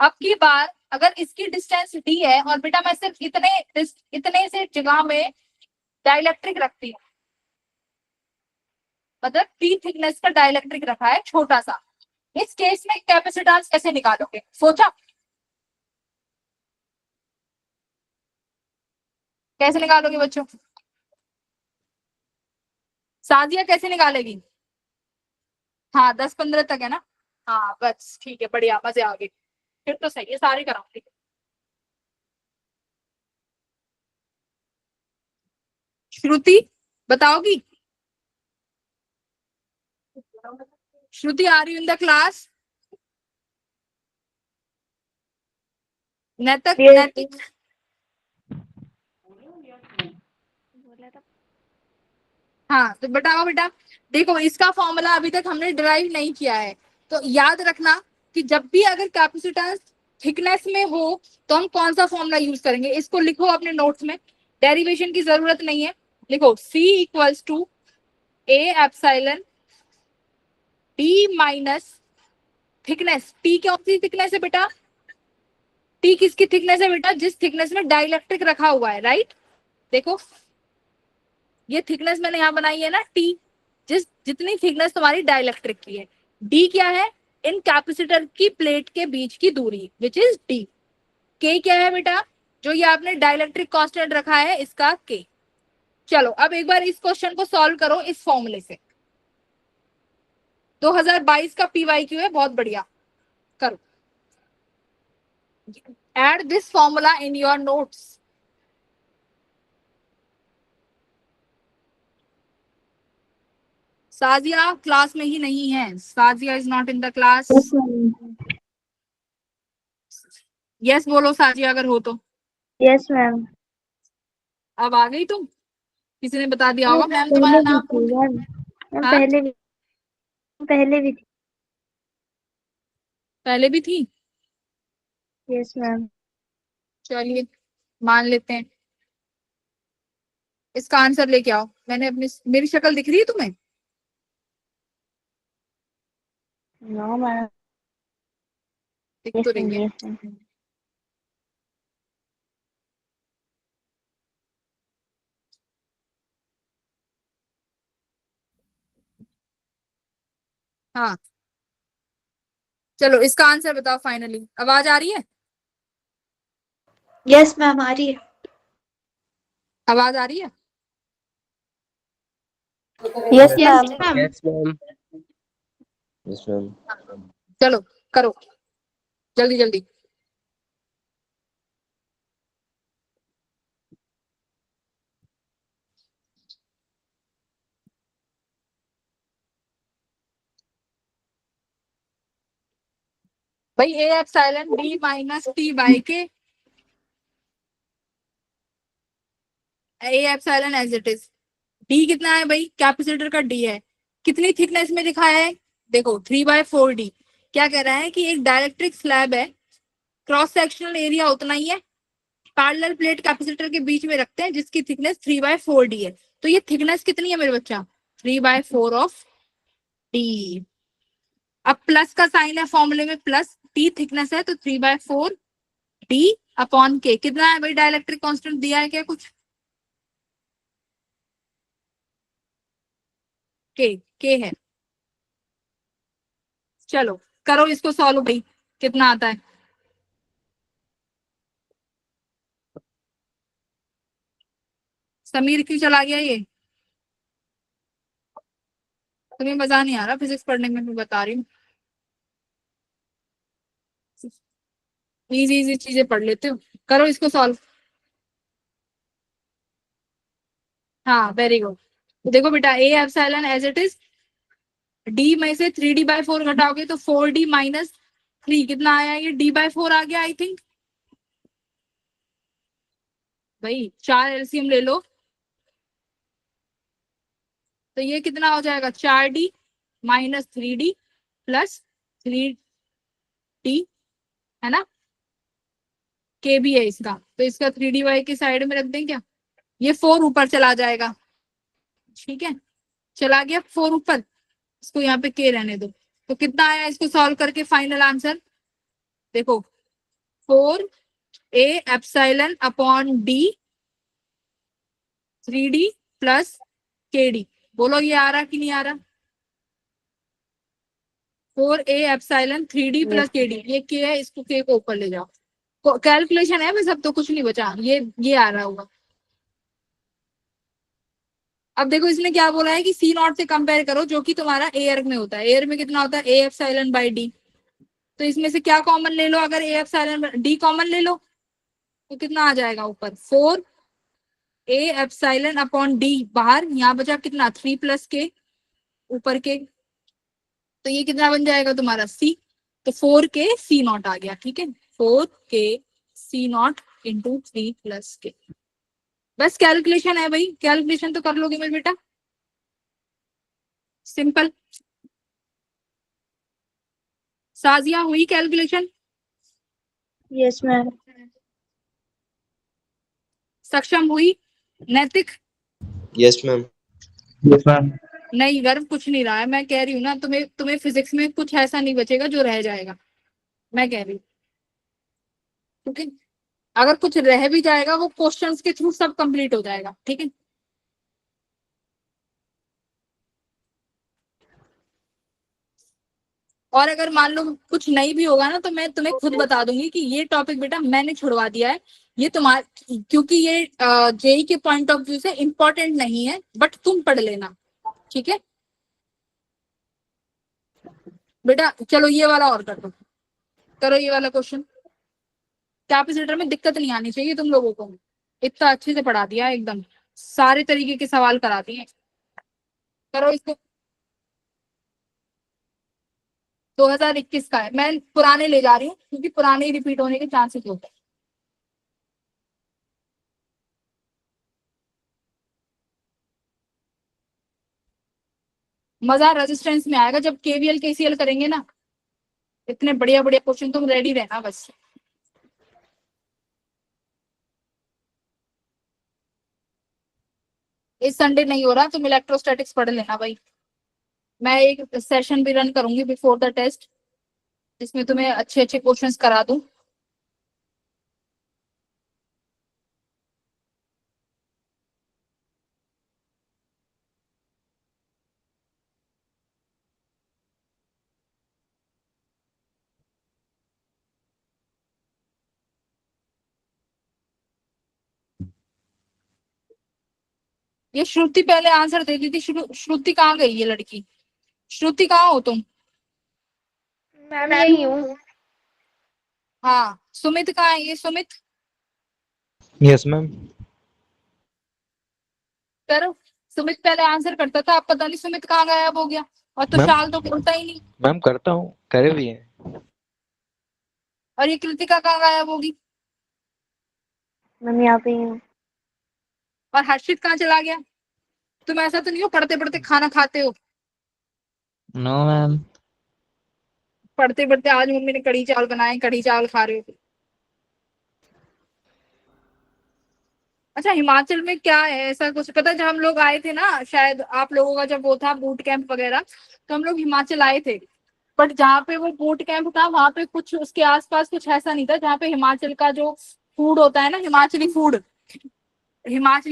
अब की बार अगर इसकी डिस्टेंस डी है और बेटा मैं सिर्फ इतने से जगह में डाइलेक्ट्रिक रखती हूँ, मतलब टी थिकनेस का डाइलेक्ट्रिक रखा है छोटा सा, इस केस में कैपेसिटेंस कैसे निकालोगे, सोचा? कैसे निकालोगे बच्चों? साजिया कैसे निकालेगी? हाँ 10-15 तक है ना? हाँ बस ठीक है, बढ़िया, मजे आ गए, फिर तो सही है, सारे कराऊंगी। श्रुति बताओगी? Shruti, are you in the class? Naitik, Naitik, हाँ तो बताओ बेटा। देखो इसका फॉर्मूला अभी तक हमने डिराइव नहीं किया है, तो याद रखना कि जब भी अगर कैपेसिटेंस थिकनेस में हो तो हम कौन सा फॉर्मूला यूज करेंगे, इसको लिखो अपने नोट्स में, डेरिवेशन की जरूरत नहीं है, लिखो C equals to A epsilon D minus thickness. T कौन सी थिकनेस है बेटा? T किसकी थिकनेस है बेटा? जिस थिकनेस में डाइलेक्ट्रिक रखा हुआ है, राइट? देखो ये थिकनेस मैंने यहाँ बनाई है ना T, जितनी थिकनेस तुम्हारी डाइलेक्ट्रिक की है। D क्या है? इन कैपेसिटर की प्लेट के बीच की दूरी, विच इज D। K क्या है बेटा? जो ये आपने डाइलेक्ट्रिक कांस्टेंट रखा है, इसका K। चलो अब एक बार इस क्वेश्चन को सॉल्व करो इस फॉर्मूले से। 2022 का PYQ है, बहुत बढ़िया, करो। Add this formula in your notes. Sajiya class में ही नहीं है, Sajiya is not in the class. Yes बोलो साजिया अगर हो तो। Yes ma'am. अब आ गई तुम? किसी ने बता दिया होगा मैम तुम्हारा नाम? मैम हाँ? पहले भी थी। पहले भी थी? Yes ma'am. चलिए मान लेते हैं। इसका आंसर लेके आओ। मैंने अपनी, मेरी शक्ल दिख रही है तुम्हें? No ma'am. दिख तो रही है। हाँ चलो इसका आंसर बताओ फाइनली। आवाज आ रही है? यस मैम, आ रही है। आवाज आ रही है? Yes ma'am. Yes, ma'am. Yes, ma'am. चलो करो जल्दी जल्दी। भाई A epsilon D minus T by K, A epsilon as it is. D कितना है भाई? कैपेसिटर का D है, कितनी थिकनेस में दिखाया है? देखो 3/4D। क्या कह रहा है कि एक डाइलेक्ट्रिक स्लैब है, क्रॉस सेक्शनल एरिया उतना ही है, पैरेलल प्लेट कैपेसिटर के बीच में रखते हैं जिसकी थिकनेस 3/4d है। तो ये थिकनेस कितनी है मेरे बच्चा? 3/4 ऑफ डी। अब प्लस का साइन है फॉर्मूले में, प्लस टी थिकनेस है तो 3/4d अपॉन के। कितना है भाई? डाइलेक्ट्रिक कांस्टेंट दिया है क्या कुछ? के है। चलो करो इसको सॉल्व भाई, कितना आता है? समीर क्यों चला गया ये? तुम्हें मजा नहीं आ रहा फिजिक्स पढ़ने में, मैं बता रही हूँ। इजी इजी चीजें पढ़ लेते हो। करो इसको सॉल्व। हाँ वेरी गुड। देखो बेटा, A epsilon as it is, D में से 3d/4 घटाओगे तो 4d माइनस 3 कितना आया? ये d/4 आ गया आई थिंक। भाई 4 एलसीएम ले लो तो ये कितना हो जाएगा? 4d minus 3d plus 3d, है ना? के भी है इसका, तो इसका 3dy के साइड में रख दें क्या? ये 4 ऊपर चला जाएगा, ठीक है? चला गया 4 ऊपर, इसको यहाँ पे के रहने दो। तो कितना आया इसको सॉल्व करके फाइनल आंसर? देखो 4a epsilon upon D 3d plus kd। बोलो ये आ रहा कि नहीं आ रहा? 4a epsilon 3d plus kd, ये k है, इसको k को ऊपर ले जाओ। कैलकुलेशन है बस, अब तो कुछ नहीं बचा, ये आ रहा होगा। अब देखो इसने क्या बोला है कि सी नॉट से कंपेयर करो, जो कि तुम्हारा एयर में होता है। एयर में कितना होता है? ए एप्सिलॉन बाई डी। तो इसमें से क्या कॉमन ले लो? अगर ए एप्सिलॉन डी कॉमन ले लो तो कितना आ जाएगा ऊपर? 4a एप्सिलॉन अपॉन डी, बाहर यहाँ बचा कितना? 3 प्लस के, ऊपर के, तो ये कितना बन जाएगा तुम्हारा? सी। तो 4k सी नॉट आ गया, ठीक है? 4k C not into 3 plus के। बस कैलकुलेशन है भाई, कैलकुलेशन तो कर लोगे मेरे बेटा, सिंपल। साजिया हुई कैलकुलेशन? Yes ma'am. सक्षम हुई? नैतिक? Yes ma'am. Yes ma'am. नहीं गर्व कुछ नहीं रहा है, मैं कह रही हूँ ना, तुम्हें फिजिक्स में कुछ ऐसा नहीं बचेगा जो रह जाएगा, मैं कह रही हूँ। क्योंकि अगर कुछ रह भी जाएगा वो क्वेश्चंस के थ्रू सब कंप्लीट हो जाएगा, ठीक है? और अगर मान लो कुछ नहीं भी होगा ना, तो मैं तुम्हें खुद बता दूंगी कि ये टॉपिक बेटा मैंने छुड़वा दिया है, ये तुम्हारे, क्योंकि ये जेई के पॉइंट ऑफ व्यू से इंपॉर्टेंट नहीं है, बट तुम पढ़ लेना, ठीक है बेटा? चलो ये वाला और कर दो, करो ये वाला क्वेश्चन। कैपेसिटर में दिक्कत नहीं आनी चाहिए तुम लोगों को, इतना अच्छे से पढ़ा दिया है, एकदम सारे तरीके के सवाल करा दिए। करो इसको। 2021 का है, मैं पुराने ले जा रही हूँ क्योंकि पुराने रिपीट होने के चांसेस होते हैं। मजा रेजिस्टेंस में आएगा जब केवीएल केसीएल करेंगे ना, इतने बढ़िया बढ़िया क्वेश्चन, तुम रेडी रहना बस। इस संडे नहीं हो रहा, तुम इलेक्ट्रोस्टैटिक्स पढ़ लेना भाई। मैं एक सेशन भी रन करूंगी बिफोर द टेस्ट, जिसमें तुम्हें अच्छे अच्छे क्वेश्चंस करा दूं। ये श्रुति पहले आंसर दे दी थी। श्रुति कहाँ गई ये लड़की? श्रुति कहाँ हो तुम? मैम यही हूँ। हाँ सुमित कहाँ है? ये सुमित यस मैम। करो। सुमित पहले आंसर करता था, अब पता नहीं सुमित कहाँ गायब हो गया। और तो मैम शाल तो बोलता ही नहीं। मैम करता हूँ, करे भी हैं। और ये कृतिका कहाँ गायब होगी? मैम यहाँ पे ही हूँ। और हर्षित कहाँ चला गया? तुम ऐसा तो नहीं हो पढ़ते पढ़ते खाना खाते हो? No ma'am. पढ़ते पढ़ते आज मम्मी ने कढ़ी चावल बनाए, कढ़ी चावल खा रहे हो। अच्छा, हिमाचल में क्या है ऐसा कुछ पता है? जब हम लोग आए थे ना, शायद आप लोगों का जब वो था बूट कैंप वगैरह, तो हम लोग हिमाचल आए थे। बट जहाँ पे वो बूट कैंप था वहां पे कुछ उसके आसपास कुछ ऐसा नहीं था जहाँ पे हिमाचल का जो फूड होता है ना, हिमाचली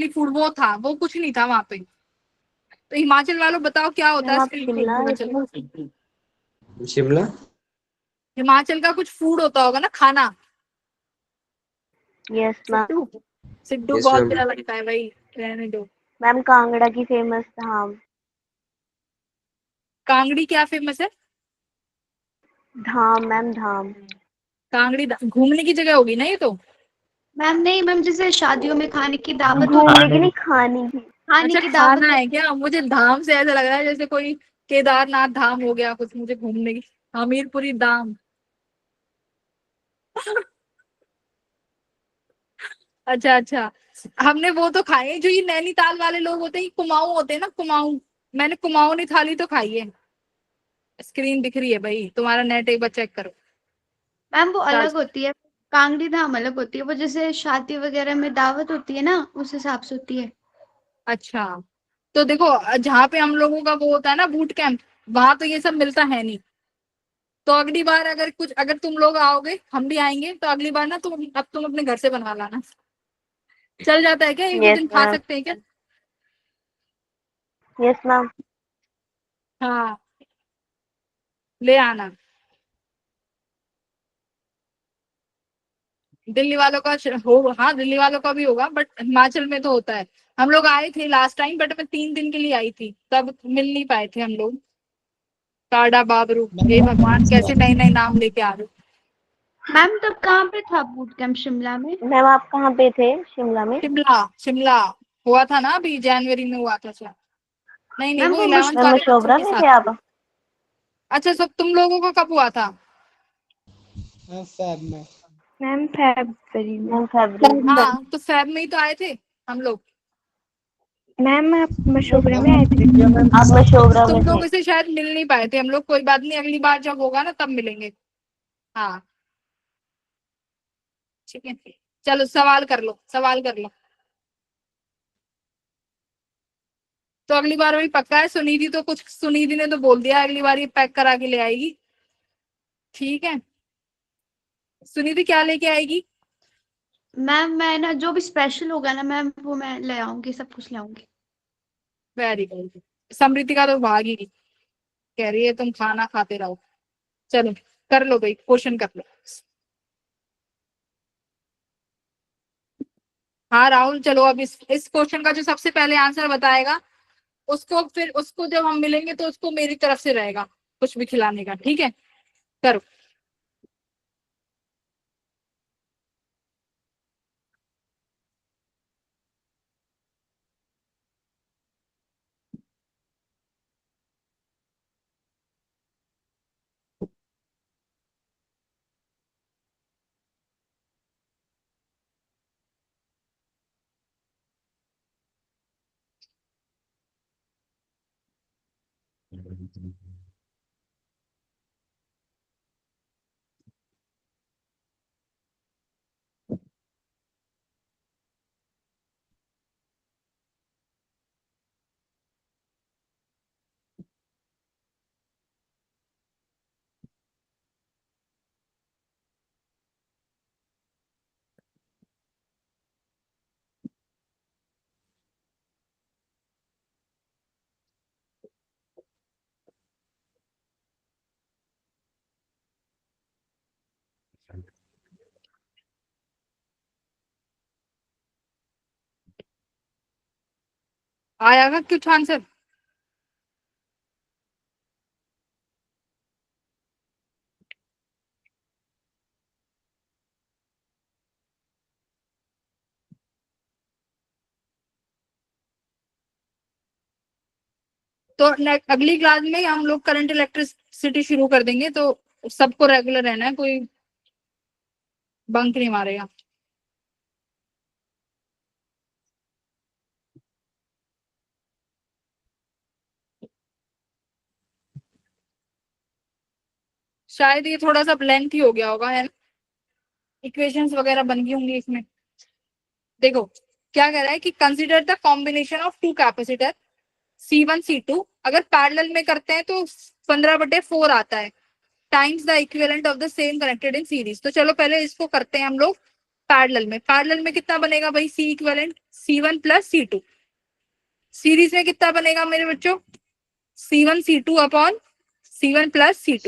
फूड वो था, वो कुछ नहीं था वहां पे। तो हिमाचल वालों बताओ क्या होता है मैम आप स्ट्रीट फूड शिमला आए थे? हिमाचल? शिमला। हिमाचल का कुछ फूड होता होगा ना, खाना। Yes ma'am. Siddu. Siddu yes बहुत मैम। प्यारा लगता है भाई, रहने दो। मैम कांगड़ा की फेमस धाम। कांगड़ी क्या फेमस है? धाम मैम, धाम। घूमने की जगह होगी ना ये तो। मैम नहीं मैम, जैसे शादियों में खाने की दावत होती घूमने है, की नहीं, खाने की। खाने अच्छा, की दावत खाना है होती क्या? मुझे धाम से ऐसा लग रहा है जैसे कोई केदारनाथ धाम हो गया कुछ, मुझे घूमने की। हमीरपुरी धाम। अच्छा अच्छा। हमने वो तो खाए जो ये नैनीताल वाले लोग होते हैं, कुमाऊं होते हैं ना, कुमाऊं। मैंने कुमाऊनी थाली तो खाई है। स्क्रीन दिख रही है भाई, तुम्हारा नेट एक बार चेक करो। मैम वो चार। अलग होती है। कांगड़ी धाम अलग होती है, वो जैसे शादी वगैरह में दावत होती है ना, उस हिसाब से होती है। अच्छा, तो देखो जहाँ पे हम लोगों का वो होता है ना बूट कैंप, वहां तो ये सब मिलता है नहीं। तो अगली बार अगर तुम लोग आओगे, हम भी आएंगे, तो अगली बार ना तुम अपने घर से बनवा लाना। चल जाता है क्या? एक दो यस दिन खा मैम। सकते हैं क्या? Yes ma'am. हाँ, ले आना। दिल्ली वालों का हो, हाँ दिल्ली वालों का भी होगा, बट हिमाचल में तो होता है। हम लोग आए थे लास्ट टाइम, बट मैं 3 दिन के लिए आई थी, तब मिल नहीं पाए थे हम लोग। टाडा बाबरू, हे भगवान कैसे नए नए नाम लेके आ रहे हो। मैम तब कहाँ पे था बूट कैंप? शिमला में? मैम आप कहाँ पे थे शिमला में? शिमला। शिमला हुआ था ना, अभी जनवरी में हुआ था शायद। नहीं नहीं, मैम वो वो 11th मैम वाले बच्चों मशोबरा के में साथ थे था। आप? अच्छा, सब तुम लोगों को कब हुआ था? फैब में। मैम फरवरी में। मैम फरवरी में। हाँ, तो फेब में ही तो आए थे हम लोग। मैम आप मशोबरा में आए थे? आप तो मशोबरा में तुम थे? लोगों से शायद मिल नहीं पाए थे हम लोग, कोई बात नहीं, अगली बार जब होगा ना तब मिलेंगे। हाँ, ठीक है। चलो सवाल कर लो, सवाल कर लो। तो अगली बार वही पक्का है, सुनिधि ने तो बोल दिया अगली बार ये पैक करा के ले आएगी। ठीक है। सुनिधि क्या लेके आएगी? मैम मैं ना जो भी स्पेशल होगा ना मैम, वो मैं ले आऊंगी, सब कुछ ले आऊंगी। Very good. समृद्धि का तो भाग ही नहीं, कह रही है तुम खाना खाते रहो। चलो कर लो भाई, क्वेश्चन कर लो। हाँ राहुल, चलो अब इस क्वेश्चन का जो सबसे पहले आंसर बताएगा, उसको जब हम मिलेंगे तो उसको मेरी तरफ से रहेगा कुछ भी खिलाने का, ठीक है? करो। आएगा कुछ आंसर? तो अगली क्लास में हम लोग करंट इलेक्ट्रिसिटी शुरू कर देंगे, तो सबको रेगुलर रहना है, कोई बंक नहीं मारेगा। शायद ये थोड़ा सा लेंथी हो गया होगा, है ना? इक्वेशंस वगैरह बन गई होंगी इसमें। देखो क्या कह रहा है कि consider the combination of two capacitor C1 C2, अगर पैरेलल में करते हैं तो 15/4 आता है, times the equivalent of the same connected in series. तो चलो पहले इसको करते हैं हम लोग पैरेलल में। पैरेलल में कितना बनेगा भाई? C equivalent C1 + C2। Series में कितना बनेगा मेरे बच्चों? C1 C2 upon C1 + C2।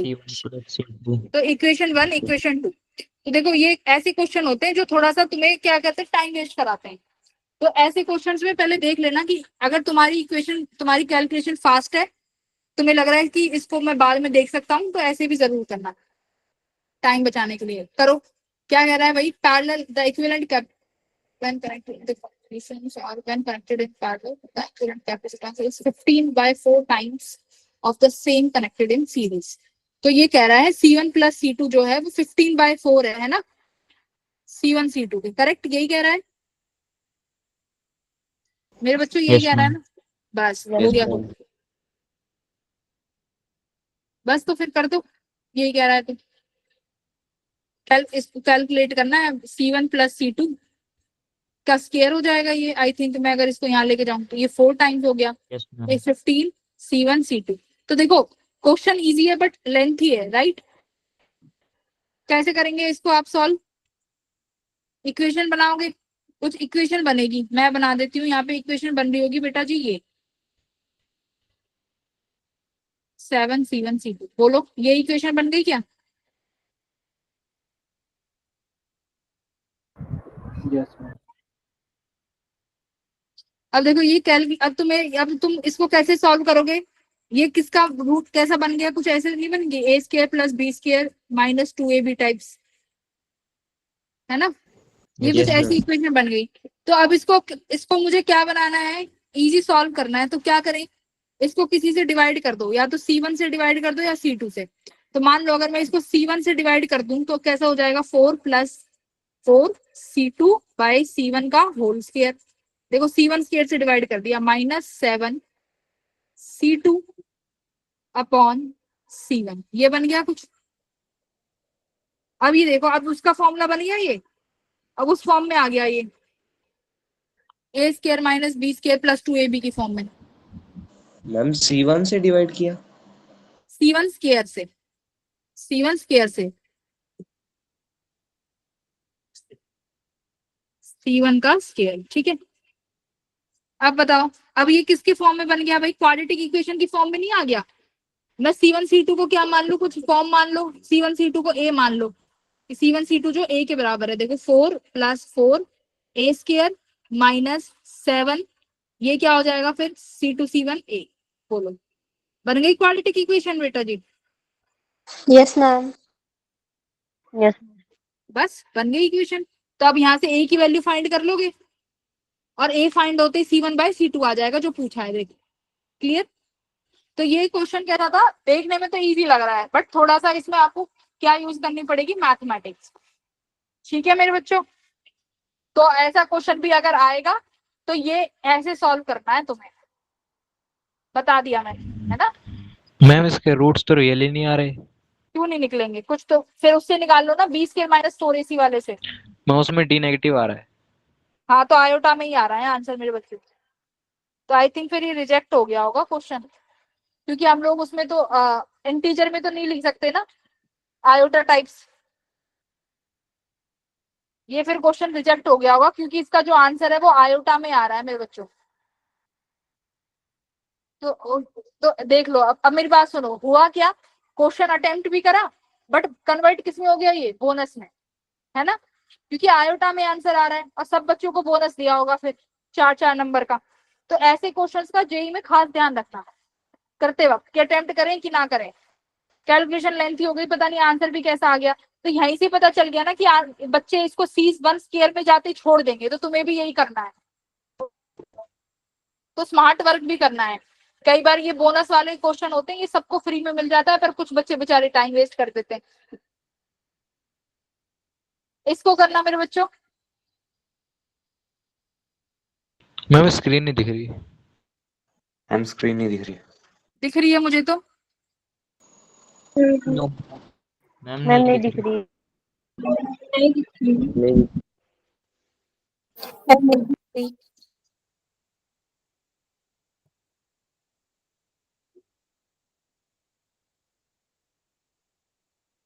तो इक्वेशन 1 इक्वेशन 2। तो देखो ये ऐसे क्वेश्चन होते हैं जो थोड़ा सा तुम्हें क्या कहते हैं, टाइम वेस्ट कराते हैं। तो ऐसे क्वेश्चंस में पहले देख लेना कि अगर तुम्हारी इक्वेशन, तुम्हारी कैलकुलेशन फास्ट है, तुम्हें लग रहा है कि इसको मैं बाद में देख सकता हूँ, तो ऐसे भी जरूर करना, टाइम बचाने के लिए करो। क्या कह रहा है भाई? Parallel the equivalent when connected the combinations or when connected in parallel, the equivalent capacitance is 15/4 times of the same connected in series। तो ये कह रहा है C1 + C2 जो है वो 15/4 है ना, C1 C2 के। करेक्ट यही कह रहा है मेरे बच्चों, यही Yes, कह रहा है ma'am. ना? बस हो Yes, गया। ma'am. बस तो फिर कर दो, यही कह रहा है तो इसको कैलकुलेट करना है। C1 + C2 का स्क्वायर हो जाएगा ये, आई थिंक मैं अगर इसको यहाँ लेके जाऊँ तो ये 4 टाइम्स हो गया, Yes, ma'am. 15 C1 C2। तो देखो क्वेश्चन इजी है बट लेंथी है, राइट? कैसे करेंगे इसको आप सॉल्व? इक्वेशन बनाओगे, कुछ इक्वेशन बनेगी, मैं बना देती हूँ। यहाँ पे इक्वेशन बन रही होगी बेटा जी, ये 7 C1 C2। बोलो ये इक्वेशन बन गई क्या? Yes, ma'am. अब देखो ये अब तुम इसको कैसे सॉल्व करोगे? ये किसका रूट कैसा बन गया? कुछ ऐसे नहीं बन गई, A² + B² - 2AB टाइप्स, है ना? ये Yes, कुछ ऐसी ma'am. इक्वेशन बन गई। तो अब इसको मुझे क्या बनाना है? इजी सॉल्व करना है। तो क्या करें? इसको किसी से डिवाइड कर दो, या तो C1 से डिवाइड कर दो या C2 से। तो मान लो अगर मैं इसको C1 से डिवाइड कर दूं तो कैसा हो जाएगा? 4 + 4 C2/C1 का होल स्क्वायर। देखो C1 स्क्वायर से डिवाइड कर दिया, -7 C2 अपॉन C1। ये बन गया कुछ। अब ये देखो, अब उसका फॉर्मूला बन गया ये, अब उस फॉर्म में आ गया ये A² - B² + 2AB की फॉर्म में। मैम C1 से डिवाइड किया। C1 स्क्वायर से, C1 स्क्वायर से C1 का स्क्वायर, ठीक है? अब बताओ, अब ये किसकी फॉर्म में बन गया भाई? क्वाड्रेटिक इक्वेशन की फॉर्म में नहीं आ गया? मैं C1 C2 को क्या मान लू? कुछ फॉर्म मान लो। C1 C2 को A मान लो, C1 C2 जो A के बराबर है। देखो 4 + 4 A² - 7, ये क्या हो जाएगा फिर? C2 C1 A। बोलो बन गई क्वाड्रेटिक इक्वेशन बेटा जी? Yes, ma'am. Yes. बस बन गई इक्वेशन। तो अब यहाँ से A की वैल्यू फाइंड कर लोगे, और A फाइंड होते ही C1/C2 आ जाएगा जो पूछा है। देखो क्लियर? तो ये क्वेश्चन कह रहा था, देखने में तो इजी लग रहा है बट थोड़ा सा इसमें आपको क्या यूज करनी पड़ेगी? मैथमेटिक्स। ठीक है मेरे बच्चों? तो ऐसा क्वेश्चन भी अगर आएगा तो ये ऐसे सॉल्व करना है तुम्हें, बता दिया मैंने, है ना? मैम इसके रूट्स तो रियली नहीं आ रहे। क्यों नहीं निकलेंगे? कुछ तो फिर उससे निकाल लो ना, 20 के -4 AC वाले से। मैं उसमें D नेगेटिव आ रहा है। हाँ तो आयोटा में ही आ रहा है आंसर मेरे बच्चे। तो आई थिंक फिर ये रिजेक्ट हो गया होगा क्वेश्चन, क्योंकि हम लोग उसमें तो इंटीजर में तो नहीं लिख सकते ना आयोटा टाइप्स। ये फिर क्वेश्चन रिजेक्ट हो गया होगा क्योंकि इसका जो आंसर है वो आयोटा में आ रहा है मेरे बच्चों। तो देख लो, अब मेरी बात सुनो, हुआ क्या? क्वेश्चन अटेम्प्ट भी करा बट कन्वर्ट किसमें हो गया? ये बोनस में, है ना? क्योंकि आयोटा में आंसर आ रहा है और सब बच्चों को बोनस दिया होगा फिर 4-4 नंबर का। तो ऐसे क्वेश्चंस का जेई में खास ध्यान रखना करते वक्त कि अटेम्प्ट करें कि ना करें। कैलकुलेशन लेंथी हो गई, पता नहीं आंसर भी कैसा आ गया। तो यहीं से पता चल गया ना कि बच्चे इसको C1 स्क्वायर में जाते छोड़ देंगे, तो तुम्हें भी यही करना है। तो स्मार्ट वर्क भी करना है। कई बार ये बोनस वाले क्वेश्चन होते हैं, ये सबको फ्री में मिल जाता है, पर कुछ बच्चे बेचारे टाइम वेस्ट कर देते हैं। इसको करना मेरे बच्चों। मैम स्क्रीन नहीं दिख रही। मैम स्क्रीन नहीं दिख रही। दिख रही है मुझे तो। Mm-hmm. नो। मैम मैम नहीं नहीं दिख दिख रही। रही। नहीं दिख रही। नहीं मैम नहीं दिख रही।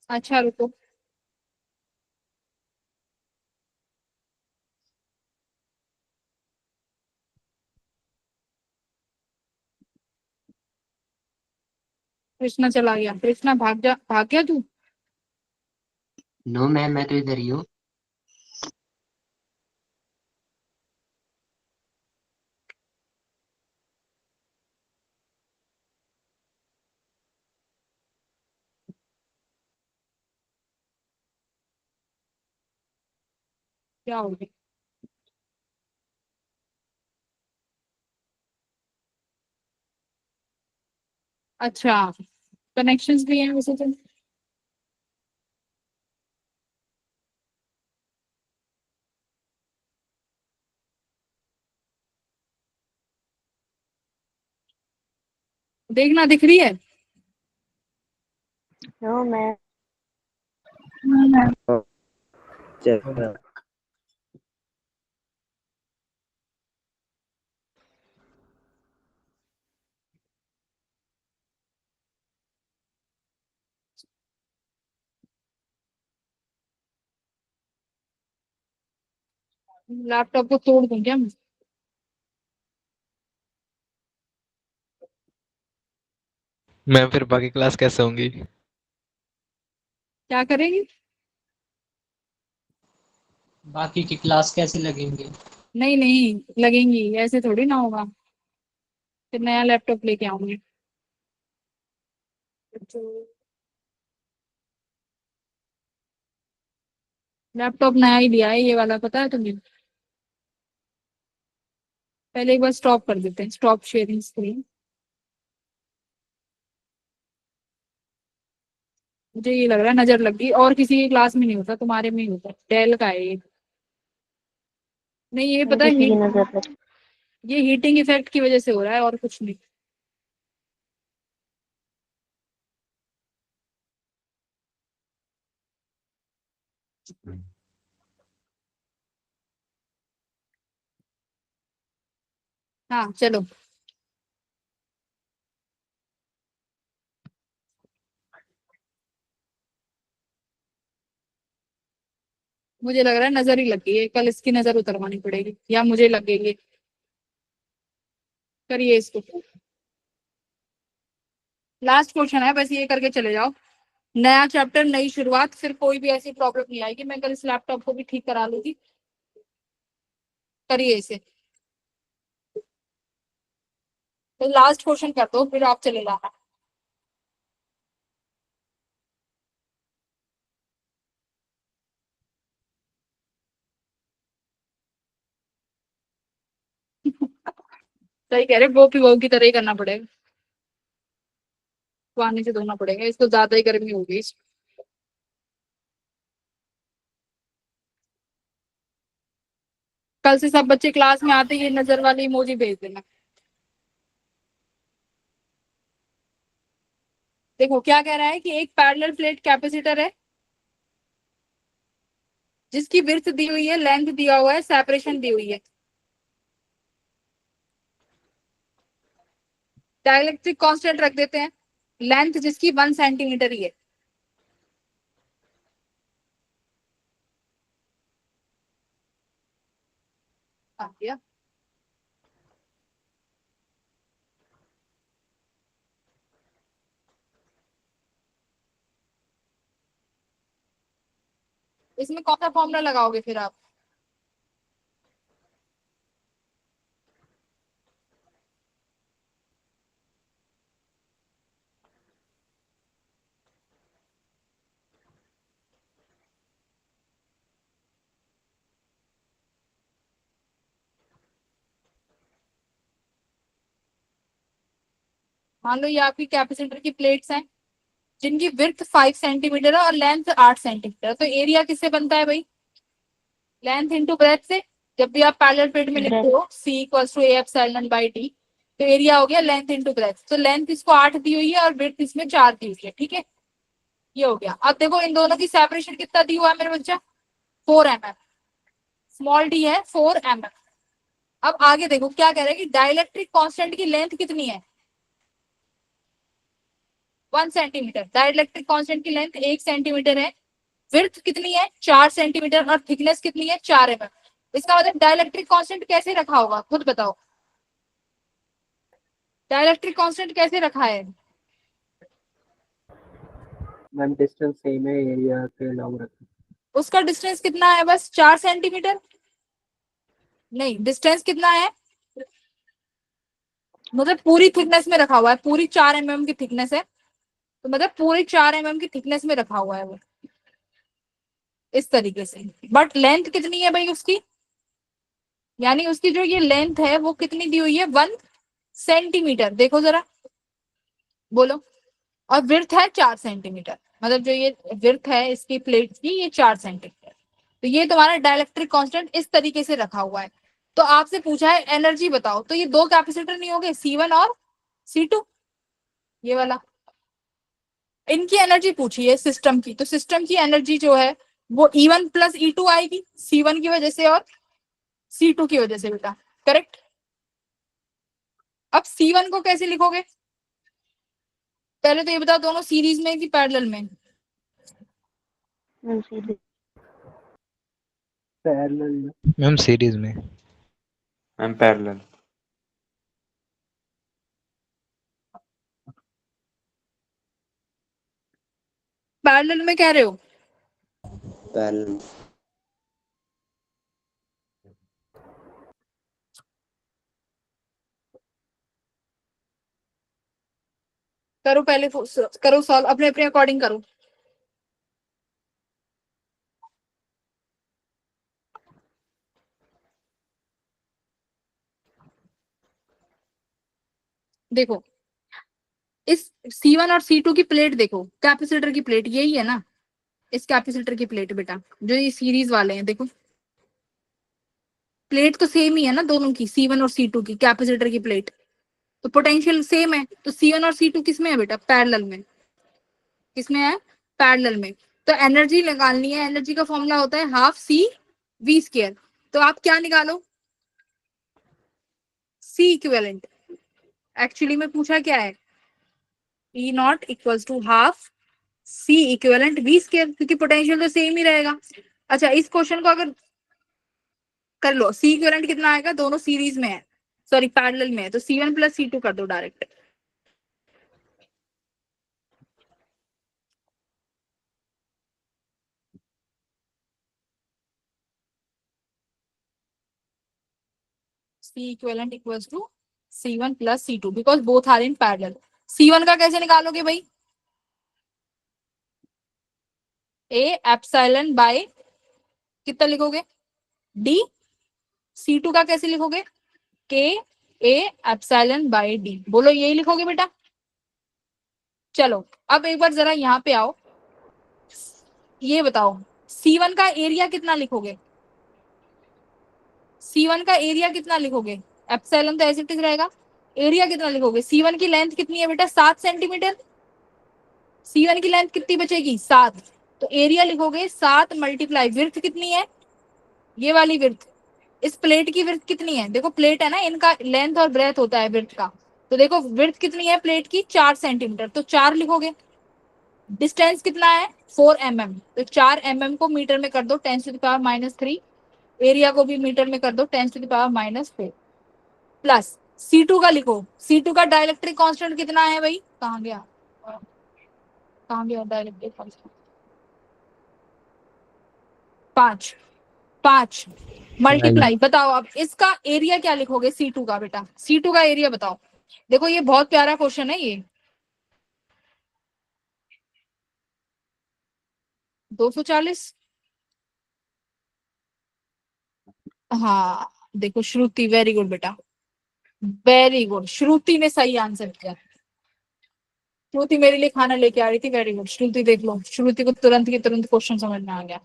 अच्छा रुको, कृष्णा चला गया। कृष्णा भाग गया तू। नो मैम, मैं तो इधर ही हूँ। क्या हो गया? अच्छा, कनेक्शंस भी हैं वैसे तो। देखना, दिख रही है। No ma'am. चल लैपटॉप को तोड़ दूं क्या मैं? मैम फिर बाकी क्लास कैसे होंगी? क्या करेंगे? बाकी की क्लास कैसे लगेंगे? नहीं नहीं लगेंगी, ऐसे थोड़ी ना होगा। फिर नया लैपटॉप लेके आऊंगी। लैपटॉप नया ही लिया है ये वाला, पता है तुम्हें। पहले एक बार स्टॉप कर देते हैं, स्टॉप शेयरिंग स्क्रीन। मुझे ये लग रहा है नजर लग गई, और किसी की क्लास में नहीं होता, तुम्हारे में ही होता है। डेल का है ये। नहीं ये मैम पता है किसी की नजर लग। ये हीटिंग इफेक्ट की वजह से हो रहा है और कुछ नहीं। हाँ चलो। मुझे लग रहा है नजर ही लग गई है, कल इसकी नजर उतरवानी पड़ेगी या मुझे लगेगी। करिए इसको। लास्ट क्वेश्चन है, बस ये करके चले जाओ। नया चैप्टर, नई शुरुआत, फिर कोई भी ऐसी प्रॉब्लम नहीं आएगी। मैं कल इस लैपटॉप को भी ठीक करा लूंगी। करिए इसे। तो लास्ट क्वेश्चन कर दो, फिर आप चले जाना। सही कह रहे, गोपी बहू की तरह ही करना पड़ेगा। पानी से धोना पड़ेगा इसको, ज्यादा ही गर्मी होगी। कल से सब बच्चे क्लास में आते ही नजर वाली इमोजी भेज देना। देखो क्या कह रहा है कि एक पैरेलल प्लेट कैपेसिटर है जिसकी विड्थ दी हुई है, लेंथ दिया हुआ है, सेपरेशन दी हुई है। डाइलेक्ट्रिक कांस्टेंट रख देते हैं, लेंथ जिसकी 1 सेंटीमीटर ही है। हाँ भैया। इसमें कौन सा फॉर्मूला लगाओगे फिर आप? मान लो ये आपकी कैपेसिटर की प्लेट्स हैं जिनकी विड्थ 5 सेंटीमीटर है और लेंथ 8 सेंटीमीटर, तो एरिया किससे बनता है भाई? लेंथ इंटू ब्रेथ से। जब भी आप पैरेलल प्लेट में लिखते हो C equals to A epsilon by T, तो एरिया हो गया लेंथ इंटू ब्रेथ। तो लेंथ इसको 8 दी हुई है और ब्रेथ इसमें 4 दी हुई है, ठीक है। ये हो गया। अब देखो इन दोनों की सेपरेशन कितना दी हुआ है मेरे बच्चा, 4 mm, स्मॉल डी है 4 mm। अब आगे देखो क्या कह रहा है कि डाइलेक्ट्रिक कांस्टेंट की लेंथ कितनी है, 1 सेंटीमीटर। डाइलेक्ट्रिक कांस्टेंट की लेंथ 1 सेंटीमीटर है, विड्थ कितनी है 4 सेंटीमीटर और थिकनेस कितनी है 4 mm। इसका मतलब डाइलेक्ट्रिक कांस्टेंट कैसे रखा होगा, खुद बताओ। डाइलेक्ट्रिक कांस्टेंट कैसे रखा है? मैम डिस्टेंस सेम है, एरिया के अलाउ रखा। उसका डिस्टेंस कितना है, बस 4 सेंटीमीटर। नहीं, डिस्टेंस कितना है, मतलब पूरी थिकनेस में रखा हुआ है, पूरी 4 mm की थिकनेस है, तो मतलब पूरी 4 mm की थिकनेस में रखा हुआ है वो इस तरीके से। बट लेंथ कितनी है भाई उसकी, यानी उसकी जो ये लेंथ है वो कितनी दी हुई है, 1 सेंटीमीटर। देखो जरा, बोलो। और विड्थ है 4 सेंटीमीटर, मतलब जो ये विड्थ है इसकी प्लेट की ये 4 सेंटीमीटर। तो ये तुम्हारा डाइलेक्ट्रिक कांस्टेंट इस तरीके से रखा हुआ है। तो आपसे पूछा है एनर्जी बताओ, तो ये दो कैपेसिटर नहीं हो गए, C1 और C2, ये वाला। इनकी एनर्जी पूछी है सिस्टम की, तो सिस्टम की एनर्जी जो है वो E1 प्लस E2 आएगी, C1 की वजह से और C2 की वजह से बेटा, करेक्ट। अब C1 को कैसे लिखोगे, पहले तो ये बताओ, दोनों सीरीज में कि पैरेलल में? मैम सीधे पैरेलल। मैम सीरीज में। Ma'am parallel. पैरेलल में कह रहे हो? पैरेलल। करो पहले, करो सॉल्व अपने अपने अकॉर्डिंग करो। देखो इस C1 और C2 की प्लेट देखो, कैपेसिटर की प्लेट यही है ना, इस कैपेसिटर की प्लेट बेटा, जो ये सीरीज वाले हैं, देखो प्लेट तो सेम ही है ना दोनों की, C1 और C2 की कैपेसिटर की प्लेट, तो पोटेंशियल सेम है। तो C1 और C2 किसमें है बेटा, पैरेलल में। किसमें है, पैरेलल में। तो एनर्जी निकालनी है, एनर्जी का फॉर्मूला होता है हाफ CV²। तो आप क्या निकालो, C इक्विवेलेंट। एक्चुअली में पूछा क्या है, E0 equals to half C equivalent V², क्योंकि पोटेंशियल तो सेम ही रहेगा। अच्छा, इस क्वेश्चन को अगर कर लो, C इक्विवेलेंट कितना आएगा, दोनों सीरीज में है, सॉरी पैरेलल में है, तो C1 प्लस C2 कर दो direct. C equivalent equals to C1 plus C2 because both are in parallel। C1 का कैसे निकालोगे भाई, A एप्सिलॉन बाय कितना लिखोगे D। C2 का कैसे लिखोगे, K A epsilon bye D। बोलो यही लिखोगे बेटा। चलो अब एक बार जरा यहाँ पे आओ, ये बताओ C1 का एरिया कितना लिखोगे, C1 का एरिया कितना लिखोगे, एप्सिलॉन तो ऐसे ही रहेगा, एरिया कितना लिखोगे। C1 की लेंथ कितनी है बेटा, 7 सेंटीमीटर। C1 की लेंथ कितनी बचेगी, 7, तो एरिया लिखोगे 7 मल्टीप्लाई विड्थ कितनी है, ये वाली विड्थ, इस प्लेट की विड्थ कितनी है, देखो प्लेट है ना, इनका लेंथ और ब्रेथ होता है विड्थ का, तो देखो विड्थ कितनी है प्लेट की, 4 सेंटीमीटर, तो 4 लिखोगे। डिस्टेंस कितना है 4 mm, तो 4 mm को मीटर में कर दो 10⁻³ एरिया को भी मीटर में कर दो 10⁻⁴ प्लस C2 का लिखो। C2 का डाइलेक्ट्रिक कांस्टेंट कितना है भाई, कहाँ गया डाइलेक्ट्रिक कांस्टेंट, 5 मल्टीप्लाई। बताओ अब इसका एरिया क्या लिखोगे C2 का बेटा, C2 का एरिया बताओ। देखो ये बहुत प्यारा क्वेश्चन है ये, 240। हाँ देखो श्रुति, वेरी गुड बेटा, वेरी गुड, श्रुति ने सही आंसर किया। श्रुति मेरे लिए खाना लेके आ रही थी, वेरी गुड श्रुति। देख लो श्रुति को तुरंत के तुरंत क्वेश्चन समझ में आ गया।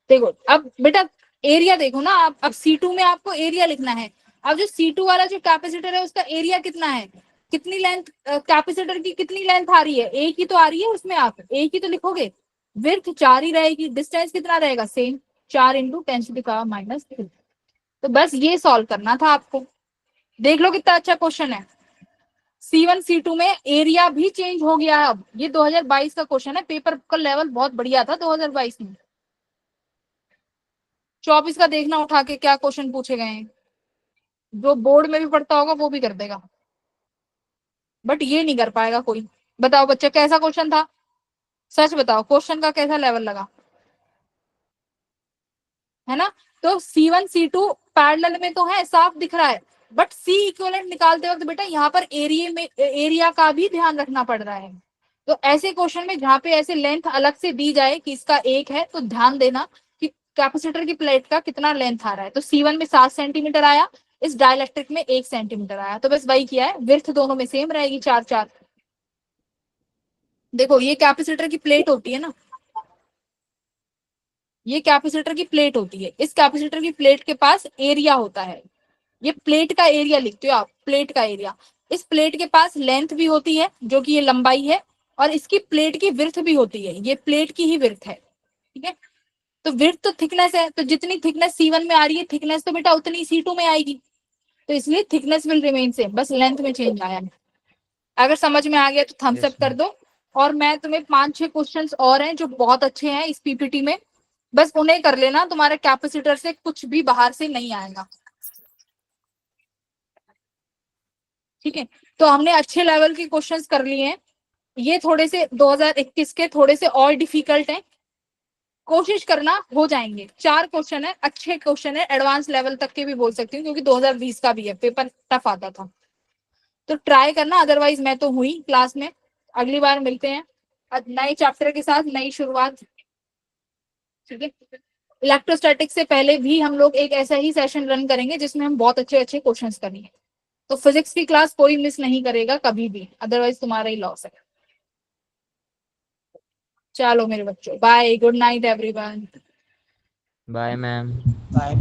देखो अब बेटा एरिया देखो ना आप, अब C2 में आपको एरिया लिखना है। अब जो C2 वाला जो कैपेसिटर है उसका एरिया कितना है, कितनी लेंथ कैपेसिटर की कितनी लेंथ आ रही है, एक ही तो आ रही है उसमें, आप एक ही तो लिखोगे, विड्थ 4 ही रहेगी, डिस्टेंस कितना रहेगा, सेम 4 × 10⁻³ तो बस ये सॉल्व करना था आपको। देख लो कितना अच्छा क्वेश्चन है। C1 C2 में एरिया भी चेंज हो गया है अब, ये 2022 का क्वेश्चन है, पेपर का लेवल बहुत बढ़िया था 2022 में। 24 का देखना उठा के क्या क्वेश्चन पूछे गए हैं, जो बोर्ड में भी पढ़ता होगा वो भी कर देगा, बट ये नहीं कर पाएगा कोई। बताओ बच्चा कैसा क्वेश्चन था, सच बताओ क्वेश्चन का कैसा लेवल लगा, है ना। तो C1 C2 पैरेलल में तो है, साफ दिख रहा है, बट C इक्विवेलेंट निकालते वक्त बेटा यहाँ पर एरिया का भी ध्यान रखना पड़ रहा है। तो ऐसे क्वेश्चन में जहाँ पे ऐसे लेंथ अलग से दी जाए कि इसका 1 है, तो ध्यान देना कि कैपेसिटर की प्लेट का कितना लेंथ आ रहा है। तो C1 में 7 सेंटीमीटर आया, इस डाइलेक्ट्रिक में 1 सेंटीमीटर आया, तो बस वही किया है, विड्थ दोनों में सेम रहेगी 4-4। देखो ये कैपेसिटर की प्लेट होती है ना, ये कैपेसिटर की प्लेट होती है, इस कैपेसिटर की प्लेट के पास एरिया होता है, ये प्लेट का एरिया लिखते हो आप, प्लेट का एरिया। इस प्लेट के पास लेंथ भी होती है जो कि ये लंबाई है, और इसकी प्लेट की विड्थ भी होती है, ये प्लेट की ही विड्थ है, ठीक है। तो विड्थ तो थिकनेस है, तो जितनी थिकनेस C1 में आ रही है, थिकनेस तो बेटा उतनी C2 में आएगी, तो इसलिए थिकनेस विल रिमेन सेम, बस लेंथ में चेंज आया है। अगर समझ में आ गया तो थम्स Yes, अप कर दो। और मैं तुम्हें 5-6 क्वेश्चंस और हैं जो बहुत अच्छे हैं इस पीपीटी में, बस उन्हें कर लेना, तुम्हारे कैपेसिटर से कुछ भी बाहर से नहीं आएगा, ठीक है। तो हमने अच्छे लेवल के क्वेश्चंस कर लिए हैं, ये थोड़े से 2021 के थोड़े से और डिफिकल्ट हैं, कोशिश करना हो जाएंगे। 4 क्वेश्चन है, अच्छे क्वेश्चन है, एडवांस लेवल तक के भी बोल सकती हूँ, क्योंकि 2020 का भी है, पेपर टफ आता था, तो ट्राई करना। अदरवाइज मैं तो हुई क्लास में, अगली बार मिलते हैं नए चैप्टर के साथ, नई शुरुआत, ठीक है। इलेक्ट्रोस्टैटिक्स से पहले भी हम लोग एक ऐसा ही सेशन रन करेंगे जिसमें हम बहुत अच्छे अच्छे क्वेश्चंस करेंगे, तो फिजिक्स की क्लास कोई मिस नहीं करेगा कभी भी, अदरवाइज तुम्हारा ही लॉस है। चलो मेरे बच्चों, bye, good night everyone. Bye ma'am. Bye.